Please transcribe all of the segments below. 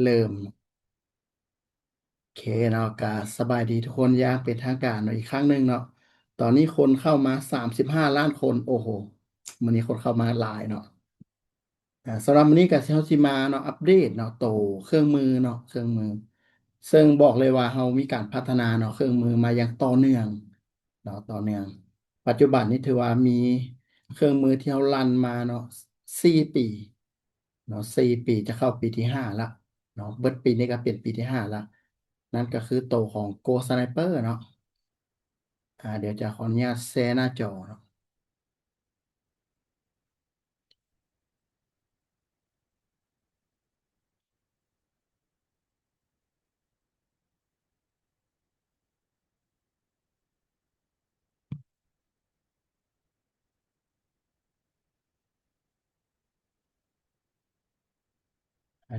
เริ่มโอเคเนาะกาสบายดีทุกคนอย่างเป็นทางการเนาะอีกครั้งหนึ่งเนาะตอนนี้คนเข้ามา35 ล้านคนโอ้โหวันนี้คนเข้ามาหลายเนาะสำหรับวันนี้กับเฮาสิมาเนาะอัปเดตเนาะโตเครื่องมือเนาะเครื่องมือซึ่งบอกเลยว่าเรามีการพัฒนาเนาะเครื่องมือมาอย่างต่อเนื่องเนาะต่อเนื่องปัจจุบันนี้ถือว่ามีเครื่องมือที่เรารันมาเนาะ4 ปีเนาะ4 ปีจะเข้าปีที่ห้าละเนาะเบิดปีนี้ก็เป็นปีที่ห้าละ นั่นก็คือโตวของ Go Sniper เนาะเดี๋ยวจะขออนุญาตแชร์หน้าจอเนาะ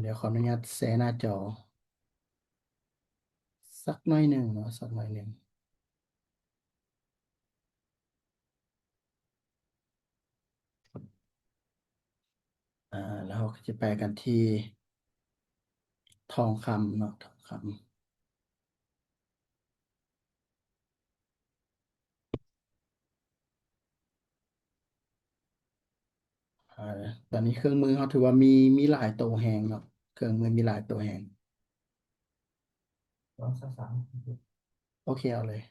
เดี๋ยวขออนุญาตแชร์หน้าจอสักหน่อยหนึ่งเนาะสักหน่อยหนึ่งอ่าแล้วเราก็จะไปกันที่ทองคำเนาะทองคำตอนนี้เครื่องมือเขาถือว่ามีหลายตัวแหงเนาะเครื่องมือมีหลายตัวแหง2 3 3โอเคเอาเลย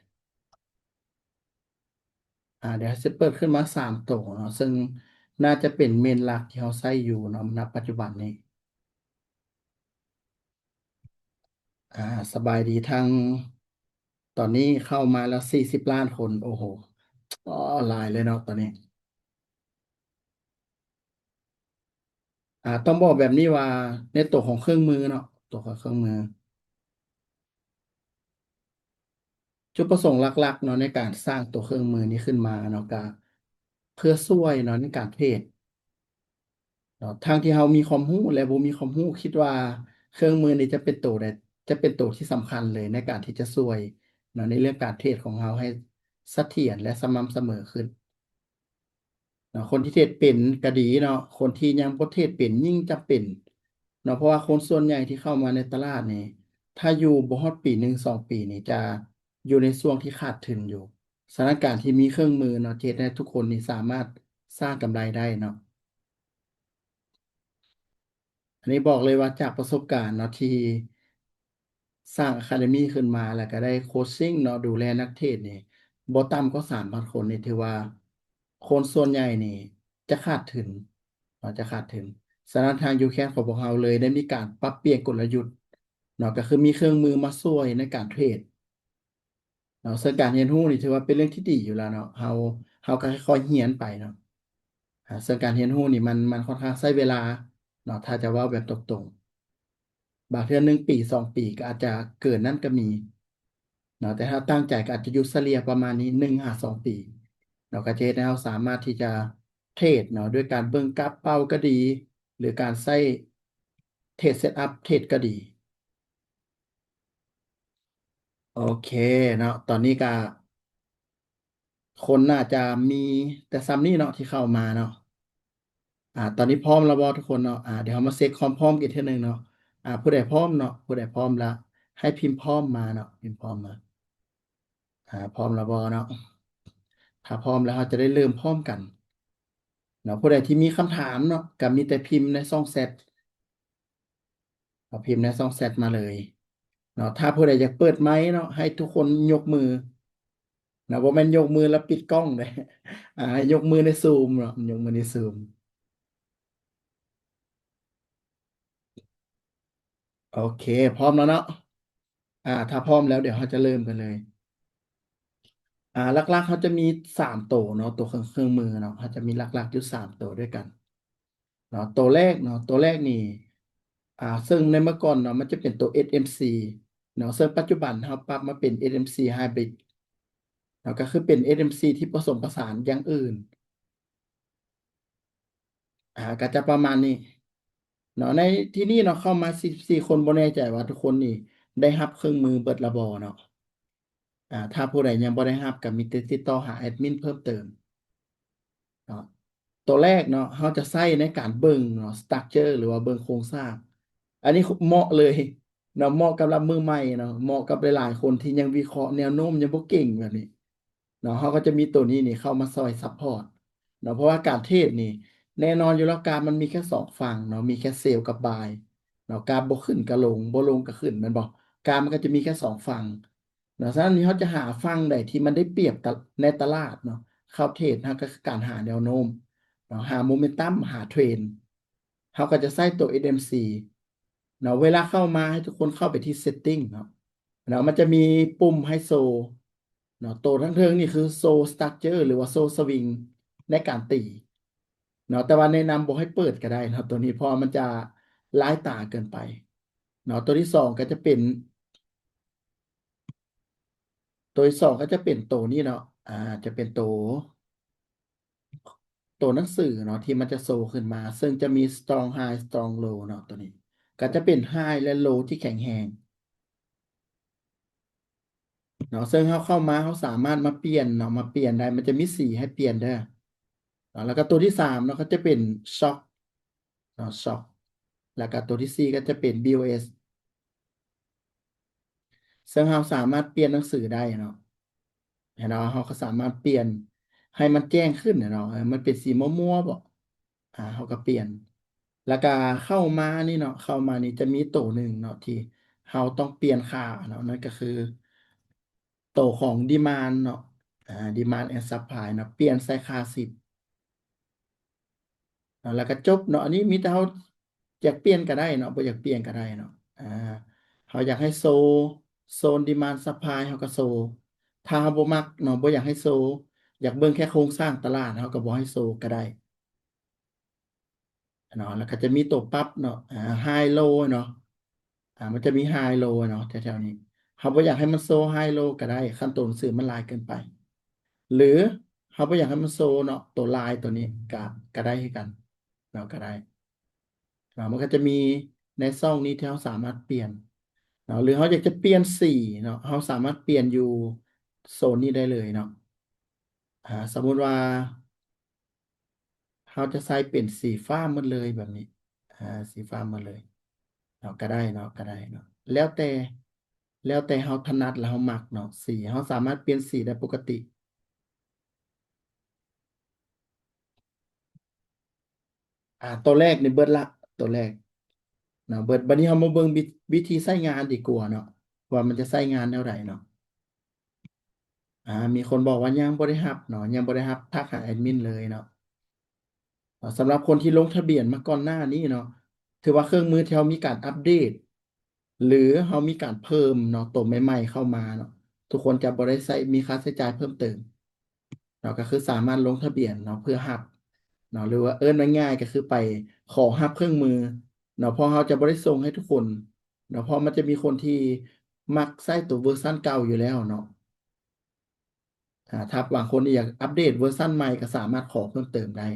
เดี๋ยวจะเปิดขึ้นมา3 ตัวเนาะซึ่งน่าจะเป็นเมนหลักที่เขาใช้อยู่เนาะณปัจจุบันนี้ อ่าสบายดีทั้งตอนนี้เข้ามาแล้ว40 ล้านคนโอ้โหอ๋อหลายเลยเนาะตอนนี้ต้องบอกแบบนี้ว่าในตัวของเครื่องมือเนาะตัวของเครื่องมือจุดประสงค์หลักๆเนาะในการสร้างตัวเครื่องมือนี้ขึ้นมาเนาะก็เพื่อช่วยเนาะในการเทรดเนาะทางที่เรามีความรู้และบ่มีความรู้คิดว่าเครื่องมือนี้จะเป็นตัวใดจะเป็นตัวที่สำคัญเลยในการที่จะช่วยเนาะในเรื่องการเทรดของเราให้เสถียรและสม่ำเสมอขึ้น เนาะคนที่เทศเป็นก็ดีเนาะคนที่ยังบ่เทศเป็นยิ่งจำเป็นเนาะเพราะว่าคนส่วนใหญ่ที่เข้ามาในตลาดนี่ถ้าอยู่บ่ฮอดปีหนึ่ง2 ปีนี่จะอยู่ในช่วงที่ขาดทุนอยู่สถานการณ์ที่มีเครื่องมือเนาะเทศให้ทุกคนนี่สามารถสร้างกำไรได้เนาะ อันนี้บอกเลยว่าจากประสบการณ์เนาะที่สร้างอะคาเดมี่ขึ้นมาแล้วก็ได้โคชชิ่งเนาะดูแลนักเทศนี่บ่ต่ำก็3,000 คนนี่ถือว่าคนส่วนใหญ่นี่จะขาดทุนจะขาดทุนสถานทางยูแคนของพวกเราเลยได้มีการปรับเปลี่ยนกลยุทธ์เนาะก็คือมีเครื่องมือมาช่วยในการเทรดเนาะซึ่งการเรียนรู้นี่ถือว่าเป็นเรื่องที่ดีอยู่แล้วเนาะเราก็ค่อยๆเรียนไปเนาะซึ่งการเรียนรู้นี่มันค่อนข้างใช้เวลาเนาะถ้าจะเว้าแบบตรงๆ บางเทื่อ1 ปี2 ปีก็อาจจะเกินนั้นก็มีเนาะแต่ถ้าตั้งใจก็อาจจะอยู่เฉลี่ยประมาณนี้1 5 2 ปีเราก็จะเฮ็ดให้เราสามารถที่จะเทรดเนาะด้วยการเบิ่งกราฟเป้าก็ดีหรือการใช้เทรดเซตอัพเทรดก็ดีโอเคเนาะตอนนี้ก็คนน่าจะมีแต่ซ้ำนี่เนาะที่เข้ามาเนาะตอนนี้พร้อมแล้วบ่ทุกคนเนาะเดี๋ยวเรามาเช็คความพร้อมกันอีกเทื่อนึงเนาะผู้ใดพร้อมเนาะผู้ใดพร้อมแล้วให้พิมพ์พร้อมมาเนาะพิมพ์พร้อมมาพร้อมแล้วบ่เนาะ ถ้าพร้อมแล้วเราจะได้เริ่มพร้อมกันเนาะผู้ใดที่มีคำถามเนาะก็มีแต่พิมพ์ในช่องแชทเอาพิมพ์ในช่องแชทมาเลยเนาะถ้าผู้ใดอยากเปิดไมค์เนาะให้ทุกคนยกมือนะบ่แม่นยกมือแล้วปิดกล้องเลยให้ยกมือในซูมเนาะยกมือในซูมโอเคพร้อมแล้วเนาะถ้าพร้อมแล้วเดี๋ยวเราจะเริ่มกันเลยหลักๆเขาจะมี3 ตัวเนาะตัวเครื่องมือเนาะเขาจะมีหลักๆอยู่3 ตัวด้วยกัน เนาะตัวแรกเนาะตัวแรกนี่ซึ่งในเมื่อก่อนเนาะมันจะเป็นตัว SMC เนาะซึ่งปัจจุบันเราปรับมาเป็น SMC Hybrid เนาะก็คือเป็น SMC ที่ผสมผสานอย่างอื่นก็จะประมาณนี้เนาะในที่นี่เนาะเข้ามา44คนบ่แน่ใจว่าทุกคนนี่ได้รับเครื่องมือเบิดละบ่เนาะถ้าผู้ใดยังบ่ได้รับก็มีแต่ติดต่อหาแอดมินเพิ่มเติมเนาะตัวแรกเนาะเราจะใช้ในการเบิ่งเนาะ structure หรือว่าเบิ่งโครงสร้าง อันนี้เหมาะเลยเนาะเหมาะกับรับมือใหม่เนาะเหมาะกับหลายๆคนที่ยังวิเคราะห์แนวโน้มยังบ่เก่งแบบนี้เนาะเขาก็จะมีตัวนี้นี่เข้ามาซอยซัพพอร์ตเนาะเพราะว่าการเทรดนี่แน่นอนอยู่แล้วการมันมีแค่สองฝั่งเนาะมีแค่เซลล์กับบายเนาะการบ่ขึ้นก็ลงบ่ลงก็ขึ้นแมันบอกการมันก็จะมีแค่สองฝั่งเนาะฉะนั้นนี่เขาจะหาฝั่งใดที่มันได้เปรียบในตลาดเนาะเข้าเทรดนะก็คือการหาแนวโน้มเนาะหาโมเมนตัมหาเทรนเขาก็จะใส่ตัว SMC เนาะเวลาเข้ามาให้ทุกคนเข้าไปที่ setting เนาะมันจะมีปุ่มให้โซเนาะตัวทั้งเทิงนี่คือโซ structure หรือว่าโซสวิงในการตีเนาะแต่ว่าแนะนำบอกให้เปิดก็ได้เนาะตัวนี้เพราะมันจะร้ายตาเกินไปเนาะตัวที่สองก็จะเป็นตัวที่สองก็จะเป็นตัวนี้เนาะอ่าจะเป็นตัวหนังสือเนาะที่มันจะโซขึ้นมาซึ่งจะมี strong high strong low เนาะตัวนี้ก็จะเป็น high และ low ที่แข็งแรง เนาะซึ่งเขาเข้ามาเขาสามารถมาเปลี่ยนเนาะมาเปลี่ยนได้มันจะมีสีให้เปลี่ยนได้เนาะแล้วก็ตัวที่สามเนาะก็จะเป็นช็อคเนาะช็อคแล้วก็ตัวที่สี่ก็จะเป็น BOS ซึ่งเราสามารถเปลี่ยนหนังสือได้เนาะเนาะเขาก็สามารถเปลี่ยนให้มันแจ้งขึ้นเนาะมันเป็นสีมัวๆบ่เขาก็เปลี่ยนแล้วก็เข้ามานี่เนาะเข้ามานี่จะมีตัวหนึ่งเนาะที่เราต้องเปลี่ยนค่าเนาะนั่นก็คือตัวของดีมานเนาะดีมานแอนด์ซัพพลายเนาะเปลี่ยนใส่ค่าสิบ แล้วก็จบเนาะอันนี้มีแต่เขาอยากเปลี่ยนก็ได้เนาะบ่อยากเปลี่ยนก็ได้เนาะอ่าเขาอยากให้โซนดีมานด์ซัพพลายเขาก็โซถ้าเขาบ่มักเนาะบ่อยากให้โซอยากเบิ่งแค่โครงสร้างตลาดเขาก็บ่ให้โซก็ได้เนาะแล้วก็จะมีตัวปรับเนาะไฮโลเนาะมันจะมีไฮโลเนาะแถวๆนี้เขาบ่อยากให้มันโซไฮโลก็ได้ขั้นตอนสื่อมันหลายเกินไปหรือเขาบ่อยากให้มันโซเนาะตัวลายตัวนี้ก็ได้คือกันเนาะก็ได้ มันก็จะมีในซ่องนี้ที่เราสามารถเปลี่ยนเนาะหรือเขาอยากจะเปลี่ยนสีเนาะเขาสามารถเปลี่ยนอยู่โซนนี้ได้เลยเนาะสมมุติว่าเขาจะใส่เป็นสีฟ้าหมดเลยแบบนี้อ่าสีฟ้าหมดเลยเนาะก็ได้เนาะก็ได้เนาะแล้วแต่เขาถนัดแล้วเขามักเนาะสีเขาสามารถเปลี่ยนสีได้ปกติตัวแรกในเบิดละตัวแรกเนาะเบิดบัดนี้เขามาเบิ่งวิธีใช้งานดีกว่าเนาะว่ามันจะใช้งานแนวใดเนาะ มีคนบอกว่ายังบ่ได้รับเนาะยังบ่ได้รับทักหาแอดมินเลยเนาะสำหรับคนที่ลงทะเบียนมาก่อนหน้านี้เนาะถือว่าเครื่องมือที่เรามีการอัปเดตหรือเรามีการเพิ่มเนาะตัวใหม่ๆเข้ามาเนาะทุกคนจะบ่ได้ใช้มีค่าใช้จ่ายเพิ่มเติมเนาะก็คือสามารถลงทะเบียนเนาะเพื่อรับเนาะหรือว่าง่ายๆก็คือไปขอรับเครื่องมือเนาะเพราะเราจะบ่ได้ส่งให้ทุกคนเนาะเพราะมันจะมีคนที่มักใช้ตัวเวอร์ชันเก่าอยู่แล้วเนาะ ถ้าบางคนอยากอัปเดตเวอร์ชันใหม่ก็สามารถขอเพิ่มเติมได้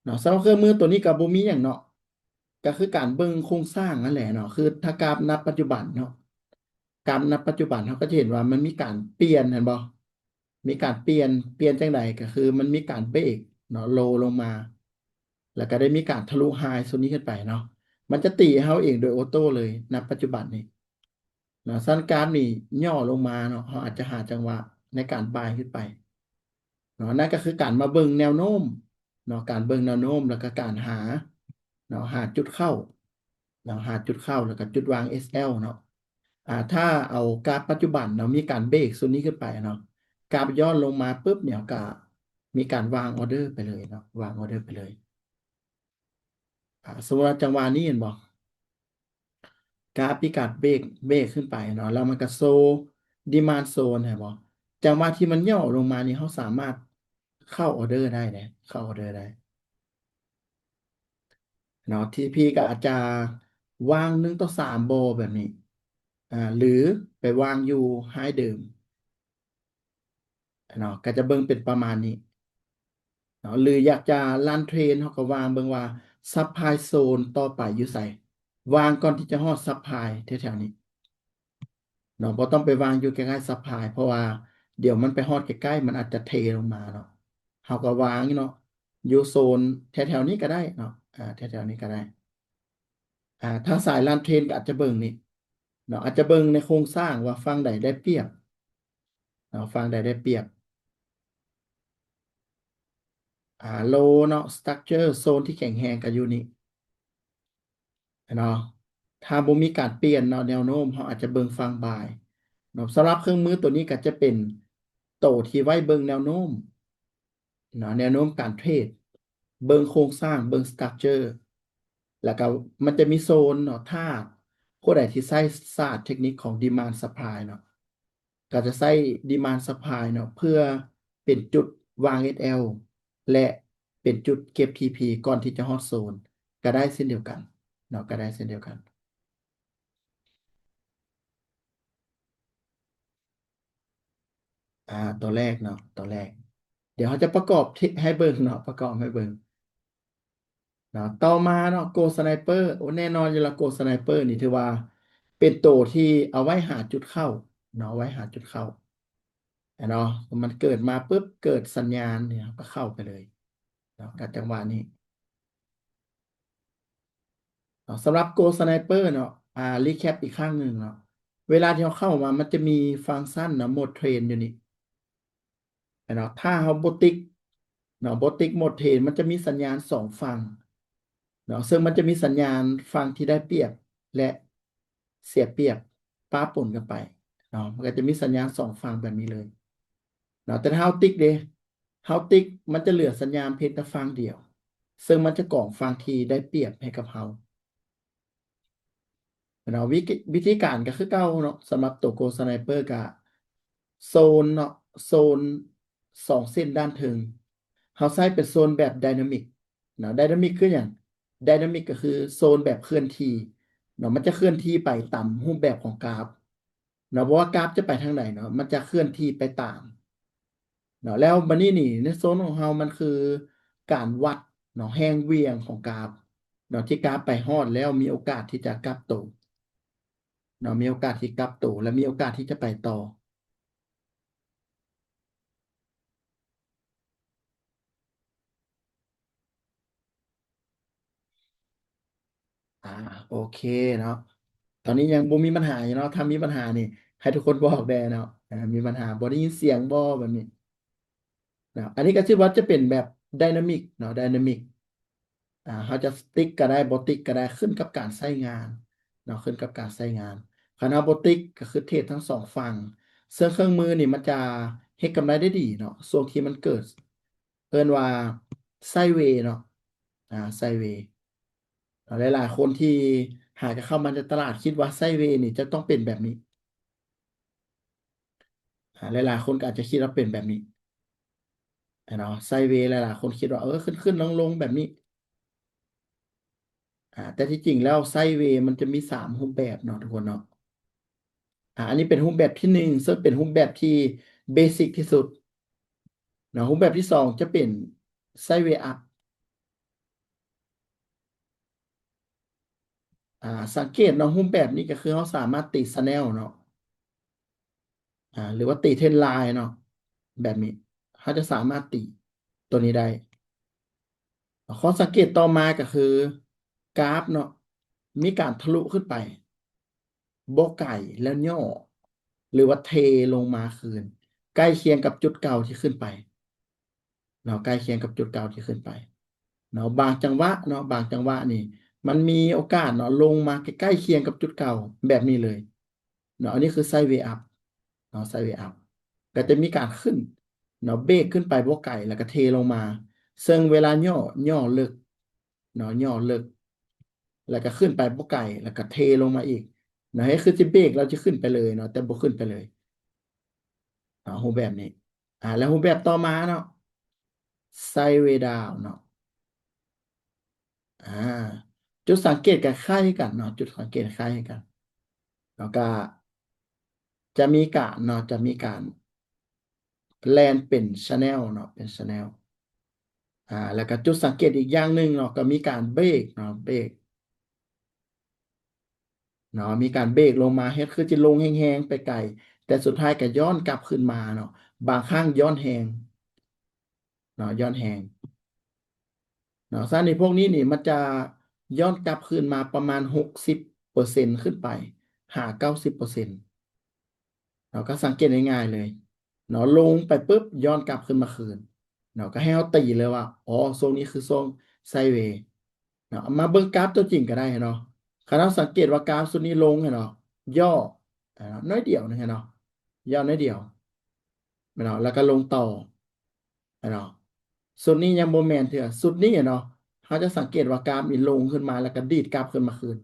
เนาะสำหรับเครื่องมือตัวนี้กับบ่มีอย่างเนาะก็คือการเบิ่งโครงสร้างนั่นแหละเนาะคือถ้ากราฟนับปัจจุบันเนาะกราฟนับปัจจุบันเขาก็จะเห็นว่ามันมีการเปลี่ยนเห็นบ่มีการเปลี่ยนจังใดก็คือมันมีการเบรกเนาะโลลงมาแล้วก็ได้มีการทะลุไฮส่วนนี้ขึ้นไปเนาะมันจะตีให้เขาเองโดยออโต้เลยณปัจจุบันนี้เนาะสั้นกราฟนี่ย่อลงมาเนาะเขาอาจจะหาจังหวะในการบายขึ้นไป เนาะนั่นก็คือการมาเบิ่งแนวโน้มเนาะการเบิ่งแนวโน้มแล้วก็การหาเนาะหาจุดเข้าเนาะหาจุดเข้าแล้วก็จุดวาง SL เนาะถ้าเอากราฟปัจจุบันเนาะมีการเบรกส่วนนี้ขึ้นไปเนาะกราฟย้อนลงมาปุ๊บเนี่ยก็มีการวางออเดอร์ไปเลยเนาะวางออเดอร์ไปเลยสมมติว่าจังหวะนี้เห็นบอกกราฟพิกัดเบรกขึ้นไปเนาะแล้วมันก็โซดีมานโซนเห็นบอกจังหวะที่มันย่อลงมานี่เขาสามารถเข้าออเดอร์ได้เลยเข้าออเดอร์ได้ เนาะที่พี่ก็อาจจะวาง1 ต่อ 3โบแบบนี้หรือไปวางอยู่ไฮเดิมเนาะก็จะเบิ่งเป็นประมาณนี้เนาะหรืออยากจะลันเทรนเขาก็วางเบิ่งว่าซับไพลายโซนต่อไปอยู่ใส่วางก่อนที่จะฮอดซับไพลายแถวๆนี้เนาะบ่ต้องไปวางอยู่ใกล้ๆซับไพลายเพราะว่าเดี๋ยวมันไปฮอดใกล้ๆมันอาจจะเทลงมาเนาะเขาก็วางเนาะอยู่โซนแถวๆนี้ก็ได้เนาะแถวๆนี้ก็ได้ ถ้าสายลานเทรนก็อาจจะเบิ่งนี่เนาะอาจจะเบิ่งในโครงสร้างว่าฝั่งใดได้เปรียบเนาะฝั่งใดได้เปรียบโลเนาะสตรัคเจอร์โซนที่แข็งแรงก็อยู่นี่เนาะถ้าบ่มีการเปลี่ยนเนาะแนวโน้มเราอาจจะเบิ่งฝั่งบ่ายเนาะสำหรับเครื่องมือตัวนี้ก็จะเป็นโตที่ไว้เบิ่งแนวโน้มเนาะแนวโน้มการเทรดเบิ่งโครงสร้างเบิ่งสตรัคเจอร์แล้วก็มันจะมีโซนเนาะถ้าผู้ใดที่ใช้ศาสตร์เทคนิคของ Demand Supply เนาะ ก็จะใช้ demand supply เนาะเพื่อเป็นจุดวาง SL และเป็นจุดเก็บ TP ก่อนที่จะฮอตโซนก็ได้เช่นเดียวกันเนาะก็ได้เช่นเดียวกันตัวแรกเนาะตัวแรกเดี๋ยวเขาจะประกอบที่ให้เบิ่งเนาะประกอบให้เบิ่งเนาะต่อมาเนาะโกสไนเปอร์โอ้แน่นอนอยู่และโกสไนเปอร์นี่ถือว่าเป็นตัวที่เอาไว้หาจุดเข้าเนาะไว้หาจุดเข้าเนาะมันเกิดมาปุ๊บเกิดสัญญาณเนี่ยก็เข้าไปเลยเนาะกับจังหวะนี้ สำหรับ Go Sniper เนาะรีแคปอีกครั้งหนึ่งเนาะเวลาที่เราเข้ามามันจะมีฟังก์ชันเนาะโหมดเทรนอยู่นี่เนาะถ้าเราบติ๊กเนาะบติ๊กโหมดเทรนมันจะมีสัญญาณสองฝั่งเนาะซึ่งมันจะมีสัญญาณฝั่งที่ได้เปรียบและเสียเปรียบป้าปนกันไปเนาะมันก็จะมีสัญญาณสองฝั่งแบบนี้เลยเนาะแต่ถ้าเราติ๊กเดะเราติ๊กมันจะเหลือสัญญาณเพียงแต่ฝั่งเดียวซึ่งมันจะกรองฝั่งที่ได้เปรียบให้กับเรา เนาะวิธีการก็คือเก่าเนาะสำหรับตัวโกสไนเปอร์กับโซนเนาะโซนสองเส้นด้านถึงเขาใช้เป็นโซนแบบไดนามิกเนาะไดนามิกคืออย่างไดนามิกก็คือโซนแบบเคลื่อนที่เนาะมันจะเคลื่อนที่ไปตามรูปแบบของกราฟเนาะเพราะว่ากราฟจะไปทางไหนเนาะมันจะเคลื่อนที่ไปตามเนาะแล้วบันนี้นี่ในโซนของเรามันคือการวัดเนาะแรงเหวี่ยงของกราฟเนาะที่กราฟไปฮอดแล้วมีโอกาสที่จะกลับตก เนาะมีโอกาสที่กลับตัวและมีโอกาสที่จะไปต่ออ่าโอเคเนาะตอนนี้ยังบ่มีปัญหาอยู่เนาะถ้ามีปัญหานี่ให้ทุกคนบอกได้เนาะมีปัญหาบ่ได้ยินเสียงบ่แบบนี้เนาะอันนี้ก็ชื่อว่าจะเป็นแบบไดนามิกเนาะไดนามิกเขาจะสติ๊กก็ได้บ่ติ๊กก็ได้ขึ้นกับการใช้งานเนาะขึ้นกับการใช้งานคณะบ่ติ๊กก็คือเทรดทั้งสองฝั่งซึ่งเครื่องมือนี่มันจะเฮ็ดกำไรได้ดีเนาะช่วงที่มันเกิดเอิ้นว่าไซด์เวย์เนาะไซด์เวย์ หลายๆคนที่หากจะเข้ามาในตลาดคิดว่าไส้เวย์นี่จะต้องเป็นแบบนี้หลายๆคนก็อาจจะคิดว่าเป็นแบบนี้เนาะไซด์เวย์หลายๆคนคิดว่าขึ้นขึ้นลงลงแบบนี้แต่ที่จริงแล้วไซด์เวย์มันจะมี3รูปแบบเนาะทุกคนเนาะอันนี้เป็นรูปแบบที่1ซึ่งเป็นรูปแบบที่เบสิกที่สุดเนาะรูปแบบที่2จะเป็นไซด์เวย์อัพสังเกตเนาะรูปแบบนี้ก็คือเขาสามารถตีสแนลเนาะหรือว่าตีเทรนไลน์เนาะแบบนี้เขาจะสามารถตีตัวนี้ได้ ข้อสังเกตต่อมาก็คือกราฟเนาะมีการทะลุขึ้นไปบ่ไก่แล้วย่อหรือว่าเทลงมาคืนใกล้เคียงกับจุดเก่าที่ขึ้นไปเนาะใกล้เคียงกับจุดเก่าที่ขึ้นไปเนาะบางจังหวะเนาะบางจังหวะนี่มันมีโอกาสเนาะลงมาใกล้ๆเคียงกับจุดเก่าแบบนี้เลยเนาะอันนี้คือไซด์เวย์อัพเนาะไซด์เวย์อัพก็จะมีการขึ้นเนาะเบรกขึ้นไปบ่ไก่แล้วก็เทลงมาซึ่งเวลาย่อเลิกเนาะย่อเลิก แล้วก็ขึ้นไปบ่ไกลแล้วก็เทลงมาอีกเนาะให้คือสิเบรกเราจะขึ้นไปเลยเนาะแต่บ่ขึ้นไปเลยรูปแบบนี้แล้วรูปแบบต่อมาเนาะไซด์เวย์ดาวเนาะอ่าจุดสังเกตกับค่ายกันเนาะจุดสังเกตค่ายกันแล้วก็จะมีการเนาะจะมีการแลนเป็นชาแนลเนาะเป็นชาแนลแล้วก็จุดสังเกตอีกอย่างหนึ่งเนาะก็มีการเบรกเนาะเบรกเนาะมีการเบรกลงมาเฮ็ดคือจะลงแห้งๆไปไกลแต่สุดท้ายก็ย้อนกลับขึ้นมาเนาะบางครั้งย้อนแหง เนาะย้อนแหงเนาะสารในพวกนี้นี่มันจะ ย้อนกลับคืนมาประมาณ60%ขึ้นไป90%เราก็สังเกตง่ายๆเลยเนาะลงไปปุ๊บย้อนกลับขึ้นมาคืนเนาะก็ให้เราตีเลยว่าอ๋อโซนนี้คือโซนไซด์เวย์เนาะเอามาเบิ่งกราฟตัวจริงก็ได้เนาะถ้าเราสังเกตว่ากราฟโซนนี้ลงเนาะย่อน้อยเดียวนะเนาะย่อน้อยเดียวเนาะแล้วก็ลงต่อเนาะส่วนนี้ยังโมเมนต์เถอะสุดนี้เนาะเขาจะสังเกตว่ากราฟนี่ลงขึ้นมาแล้วก็ดีดกราฟขึ้นมาคืน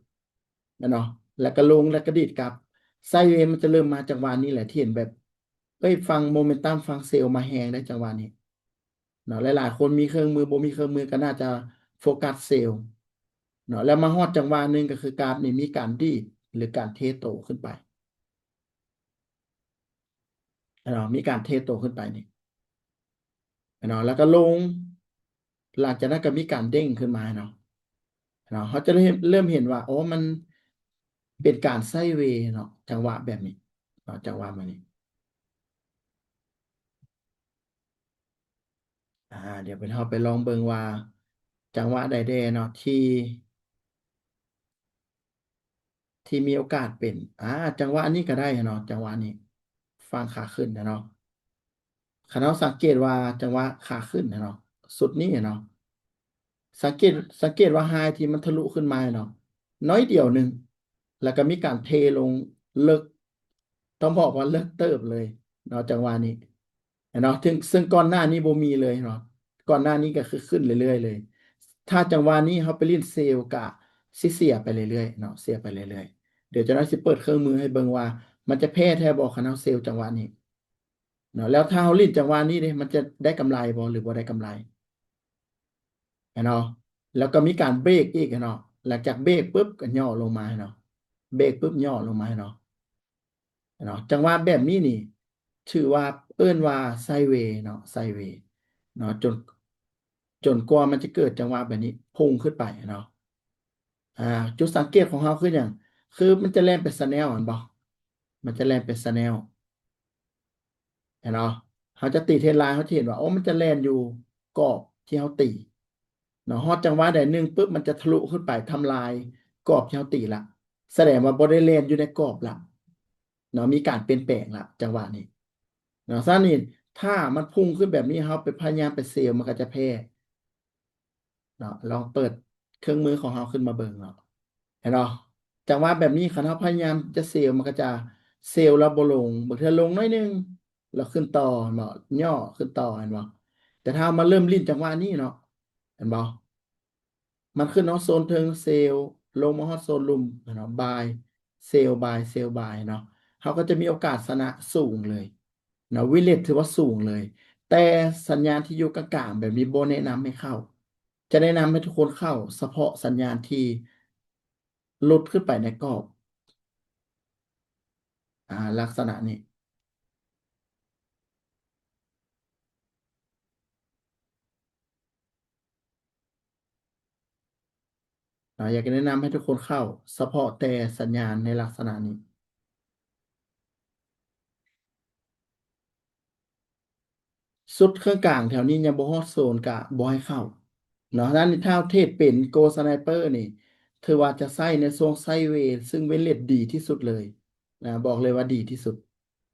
เนาะแล้วก็ลงแล้วก็ดีดกราฟไซด์เวย์มันจะเริ่มมาจังหวะนี้แหละที่เห็นแบบเอ้ยฟังโมเมนตัมฟังเซลล์มาแฮงได้จังหวะนี้เนาะหลายๆคนมีเครื่องมือบ่มีเครื่องมือก็น่าจะโฟกัสเซลล์เนาะแล้วมาฮอดจังหวะหนึ่งก็คือกราฟนี่มีการดีดหรือการเทโตขึ้นไปเนาะมีการเทโตขึ้นไปนี่เนาะแล้วก็ลงหลังจากนั้นก็มีการเด้งขึ้นมาเนาะ เขาจะเริ่มเห็นว่าอ๋อมันเป็นการไซด์เวย์เนาะจังหวะแบบนี้เนาะจังหวะแบบนี้เดี๋ยวเป็นเราไปลองเบิ่งว่าจังหวะใดแดเนาะที่มีโอกาสเป็นจังหวะนี้ก็ได้เนาะจังหวะนี้ฟังขาขึ้นนะเนาะคันเราสังเกตว่าจังหวะขาขึ้นนะเนาะสุดนี้เนาะ สังเกตสังเกตว่าไฮที่มันทะลุขึ้นมาเนาะน้อยเดียวหนึ่งแล้วก็มีการเทลงเลิกต้องบอกว่าเลิกเติบเลยเนาะจังหวะนี้เนาะซึ่งก่อนหน้านี้บ่มีเลยเนาะก่อนหน้านี้ก็คือขึ้นเรื่อยๆเลยถ้าจังหวะนี้เขาไปเล่นเซลล์กะสิเสียไปเรื่อยๆเนาะเสียไปเรื่อยๆเดี๋ยวจะน้อยสิเปิดเครื่องมือให้เบิ่งว่ามันจะแพ้แท้บอกคณะเซลล์จังหวะนี้เนาะแล้วถ้าเขาเล่นจังหวะนี้เนี่ยมันจะได้กำไรบ่หรือบ่ได้กำไร เนาะแล้วก็มีการเบรกอีกเนาะหลังจากเบรกปุ๊บก็ย่อลงมาเนาะเบรกปุ๊บย่อลงมาเนาะจังหวะแบบนี้นี่ชื่อว่าเอิ้นว่าไซด์เวย์เนาะไซด์เวย์เนาะจนกว่ามันจะเกิดจังหวะแบบนี้พุ่งขึ้นไปเนาะอ่าจุดสังเกตของเขาคืออย่างคือมันจะแล่นเป็นสแนลอันบ่มันจะแล่นเป็นสแนลเนาะเขาจะตีเทรนไลน์เขาจะเห็นว่าโอ้มันจะแล่นอยู่กรอบที่เขาตี เนาะฮอดจังหวะใดหนึ่งปุ๊บมันจะทะลุขึ้นไปทำลายกรอบที่เราตีละแสดงว่าบริเลนอยู่ในกรอบละเนาะมีการเปลี่ยนแปลงละจังหวะนี้เนาะซะนี่ถ้ามันพุ่งขึ้นแบบนี้เราไปพยายามไปเซลล์มันก็จะแพ้เนาะลองเปิดเครื่องมือของเราขึ้นมาเบิ่งเนาะเห็นเนาะจังหวะแบบนี้คันเราพยายามจะเซลล์มันก็จะเซลล์แล้วบ่ลงบางทีลงน้อยหนึงแล้วขึ้นต่อเนาะย่อขึ้นต่อเห็นบ่แต่ถ้ามาเริ่มลิ้นจังหวะนี้เนาะเห็นบ่ มันขึ้นเนาะโซนเทิงเซลล์ลงมาฮอดโซนลุ่มเนาะบายเซลล์บายเซลล์บายเนาะเขาก็จะมีโอกาสชนะสูงเลยเนาะวิเลตถือว่าสูงเลยแต่สัญญาณที่อยู่กลางๆแบบนี้โบแนะนำให้เข้าจะแนะนำให้ทุกคนเข้าเฉพาะสัญญาณที่ลดขึ้นไปในกรอบลักษณะนี้อยากจะแนะนำให้ทุกคนเข้าเฉพาะแต่สัญญาณในลักษณะนี้ สุดเครื่องกลางแถวนี้ยังบ่ฮอดโซนกะบ่ให้เข้าเนาะด้านนี้ถ้าเทศเป็นโกสไนเปอร์นี่ถือว่าจะใส่ในโซนไซด์เวย์ซึ่งเวทเลทดีที่สุดเลยบอกเลยว่าดีที่สุด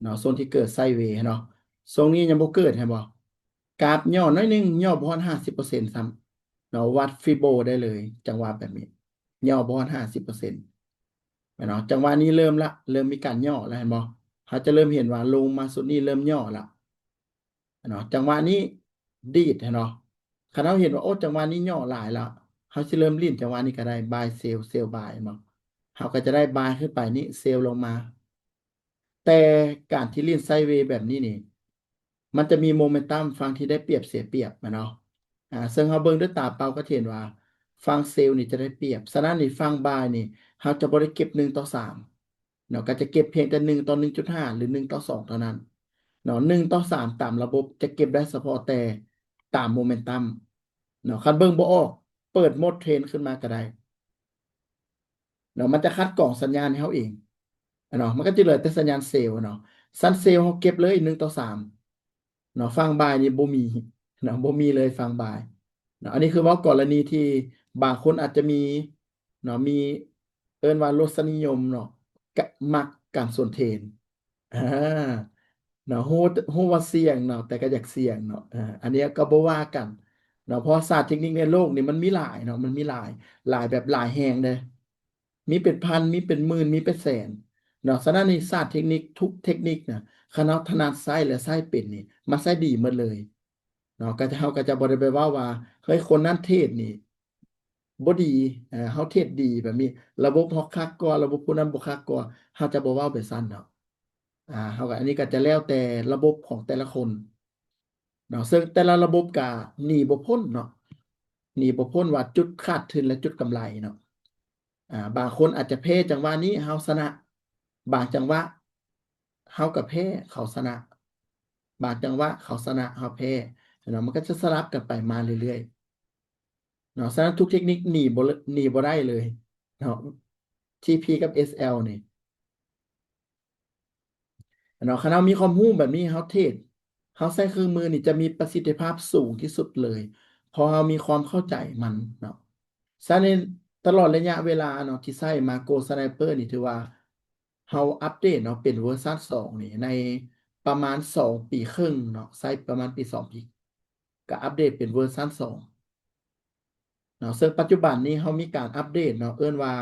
เนาะโซนที่เกิดไซด์เวย์เนาะโซนนี้ยังบ่เกิดให้บ่กราฟย่อน้อยหนึงย่อบ่ฮอด50%ซ้ำเนาะวัดฟิโบได้เลยจังหวะแบบนี้ย่อบ่ฮอด50%เนาะจังหวะนี้เริ่มละเริ่มมีการย่อแล้วเห็นบ่เขาจะเริ่มเห็นว่าลงมาสุดนี้เริ่มย่อละ เนาะจังหวะนี้ดีดเนาะคันเราเห็นว่าโอ้จังหวะนี้ย่อหลายแล้วเขาสิเริ่มลิ้นจังหวะนี้ก็ได้บายเซลเซลบายเนาะเขาก็จะได้บายขึ้นไปนี่เซลลงมาแต่การที่ลิ้นไซด์เวย์แบบนี้นี่มันจะมีโมเมนตัมฝั่งที่ได้เปรียบเสียเปรียบอะเนาะซึ่งเขาเบิ่งด้วยตาเปล่าก็เห็นว่าฝั่งเซลล์นี่จะได้เปรียบฉะนั้นนี่ฝั่งบายนี่เขาจะบ่ได้เก็บ1:3เนาะก็จะเก็บเพียงแต่1:1.5หรือ1:2เท่านั้น เนาะ1:3ตามระบบจะเก็บได้เฉพาะแต่ตามโมเมนตัมเนาะคันเบิ่งบ่ออกเปิดโหมดเทรนขึ้นมาก็ได้เนาะมันจะคัดกรองสัญญาณให้เฮาเองเนาะมันก็จะเหลือแต่สัญญาณเซลล์เนาะซันเซลล์เฮาเก็บเลย1:3เนาะฟังบ่ายนี่บ่มีเนาะบ่มีเลยฟังบ่ายเนาะอันนี้คือเว่ากรณีที่บางคนอาจจะมี เนาะมีเอิ้นว่ารสนิยมเนาะกะมักการสนเทศอ่าเนาะฮู้ว่าเสี่ยงเนาะแต่ก็อยากเสี่ยงเนาะอันเนี้ยก็บ่ว่ากันเนาะเพราะศาสตร์เทคนิคในโลกนี่มันมีหลายเนาะมันมีหลายแบบหลายแฮงเด้มีเป็นพันมีเป็นหมื่นมีเป็นแสนเนาะฉะนั้นในศาสตร์เทคนิคทุกเทคนิคน่ะคณะถนัดไส้และไส้เป็นนี่มันไส้ดีหมดเลยเนาะก็จะเฮาก็จะบ่ได้ไปว่าเฮ้ยคนนั้นเทศนี่ บ่ดีเฮาเทรดดีแบบนี้ระบบเฮาคักกว่าระบบผู้นั้นบ่คักกว่าเฮาจะบ่เว้าไปซั้นเนาะเฮาก็อันนี้ก็จะแล้วแต่ระบบของแต่ละคนเนาะซึ่งแต่ละระบบก็หนีบ่พ้นเนาะหนีบ่พ้นว่าจุดขาดทุนและจุดกำไรเนาะบางคนอาจจะแพ้จังหวะนี้เฮาชนะบางจังหวะเฮาก็แพ้เขาชนะบางจังหวะเขาชนะเฮาแพ้เนาะมันก็จะสลับกันไปมาเรื่อยๆ เนาะฉะนั้นทุกเทคนิคหนีบ่ได้เลยเนาะ TP กับ SL นี่เนาะคันเรามีความรู้แบบนี้เราเทรดเราใช้เครื่องมือนี่จะมีประสิทธิภาพสูงที่สุดเลยเพอเรามีความเข้าใจมันเนาะฉะนั้นตลอดระยะเวลาเนาะที่ใช้ Macro Sniper นี่ถือว่าเราอัปเดตเนาะเป็นเวอร์ชัน2นี่ในประมาณ2ปีครึ่งเนาะใช้ประมาณปี2ปีก็อัปเดตเป็นเวอร์ชัน2 เนาะซึ่งปัจจุบันนี้เขามีการอัปเดตเนาะเอิ้นว่า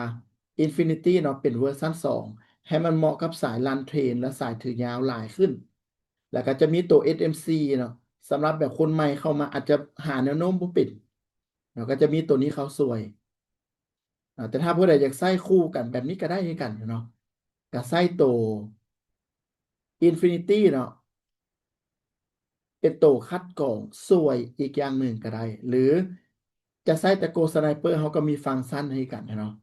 Infinity เนาะเป็นเวอร์ชัน2ให้มันเหมาะกับสายรันเทรนและสายถือยาวหลายขึ้นแล้วก็จะมีตัว SMC เนาะสำหรับแบบคนใหม่เข้ามาอาจจะหาแนวโน้มบ่เป็นเนาะก็จะมีตัวนี้เขาช่วยแต่ถ้าผู้ใดอยากใช้คู่กันแบบนี้ก็ได้คือกันเนาะก็ใช้ตัว Infinity เนาะเป็นตัวคัดกรองสวยอีกอย่างหนึ่งก็ได้หรือจะใช้แต่ Go Sniper เขาก็มีฟังก์ชันให้กันเนาะ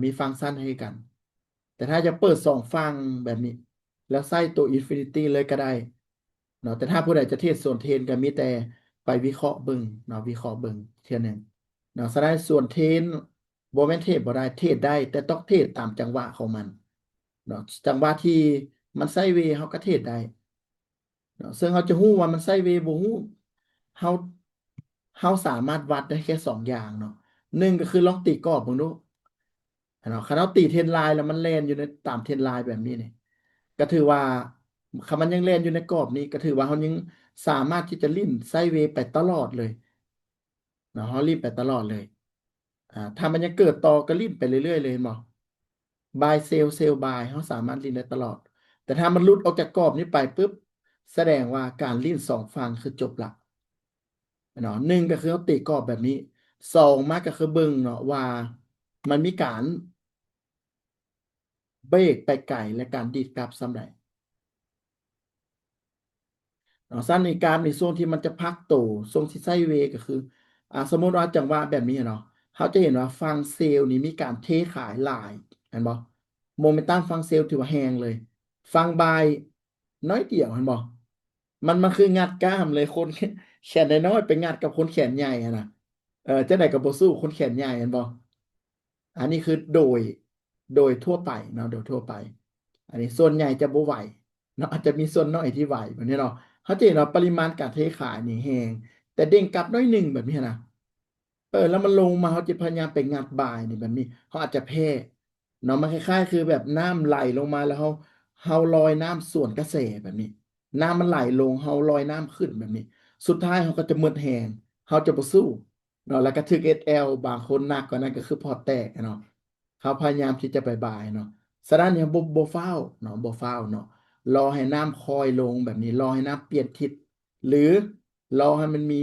มีฟังก์ชันให้กัน แต่ถ้าจะเปิดสองฟังแบบนี้ แล้วใส่ตัว Infinity เลยก็ได้เนาะแต่ถ้าผู้ใดจะเทศส่วนเทนก็มีแต่ไปวิเคราะห์เบิ่งเนาะวิเคราะห์เบิ่งเทียหนึงเนาะแสดงส่วนเทนบ่แม่นเทศบ่ได้เทศได้แต่ต้องเทศตามจังหวะของมันเนาะจังหวะที่มันไซด์เวย์เฮาก็เทศได้เนาะซึ่งเราจะฮู้ว่ามันไซด์เวย์บ่ฮู้เฮาเฮาสามารถวัดได้แค่สองอย่างเนาะหนึ่งก็คือลองตีกรอบเบิ่งดู เนาะคันเราตีเทรนไลน์แล้วมันแล่นอยู่ในตามเทรนไลน์แบบนี้นี่ก็ถือว่าคันมันยังแล่นอยู่ในกรอบนี้ก็ถือว่าเรายังสามารถที่จะลิ้นไซด์เวย์ไปตลอดเลยเนาะเราลิ้นไปตลอดเลยถ้ามันยังเกิดต่อก็ลิ้นไปเรื่อยๆเลยเห็นบ่บายเซลล์บายเราสามารถลิ้นได้ตลอดแต่ถ้ามันหลุดออกจากกรอบนี้ไปปุ๊บแสดงว่าการลิ้นสองฝั่งคือจบละเนาะหนึ่งก็คือเราตีกรอบแบบนี้สองมาก็คือเบิ่งเนาะว่ามันมีการเบรกไปไกลและการดีดกลับส่ำใด สั้นในกรามในช่วงที่มันจะพักโตช่วงที่ไซด์เวย์ก็คือสมมุติว่าจังหวะแบบนี้เนาะเขาจะเห็นว่าฝั่งเซลล์นี่มีการเทขายหลายเห็นบ่โมเมนตัมฝั่งเซลล์ถือว่าแฮงเลยฝั่งบายน้อยเดียวเห็นบ่มันคืองัดกล้ามเลยคนแขนน้อยๆไปงัดกับคนแขนใหญ่อะนะจังได๋ก็บ่สู้คนแขนใหญ่เห็นบ่ อันนี้คือโดยทั่วไปเนาะโดยทั่วไปอันนี้ส่วนใหญ่จะบ่ไหวเนาะอาจจะมีส่วนน้อยที่ไหวแบบนี้เนาะเขาจะเห็นว่าปริมาณการเทขายนี่แฮงแต่เด้งกลับน้อยหนึ่งแบบนี้นะแล้วมันลงมาเขาจะพยายามไปงัดบายนี่แบบนี้เขาอาจจะแพ้เนาะมันคล้ายๆคือแบบน้ำไหลลงมาแล้วเขาลอยน้ำส่วนกระแสแบบนี้น้ำมันไหลลงเขาลอยน้ำขึ้นแบบนี้สุดท้ายเขาก็จะหมดแฮงเขาจะบ่สู้ เนาะแล้วก็ถึก SL บางคนหนักกว่านั้นก็คือพอร์ตแตกอะเนาะเขาพยายามที่จะไปบายเนาะฉะนั้นเนี่ยบ่ฟ้าวเนาะบ่ฟ้าวเนาะรอให้น้ำคอยลงแบบนี้รอให้น้ำเปลี่ยนทิศหรือรอให้มันมี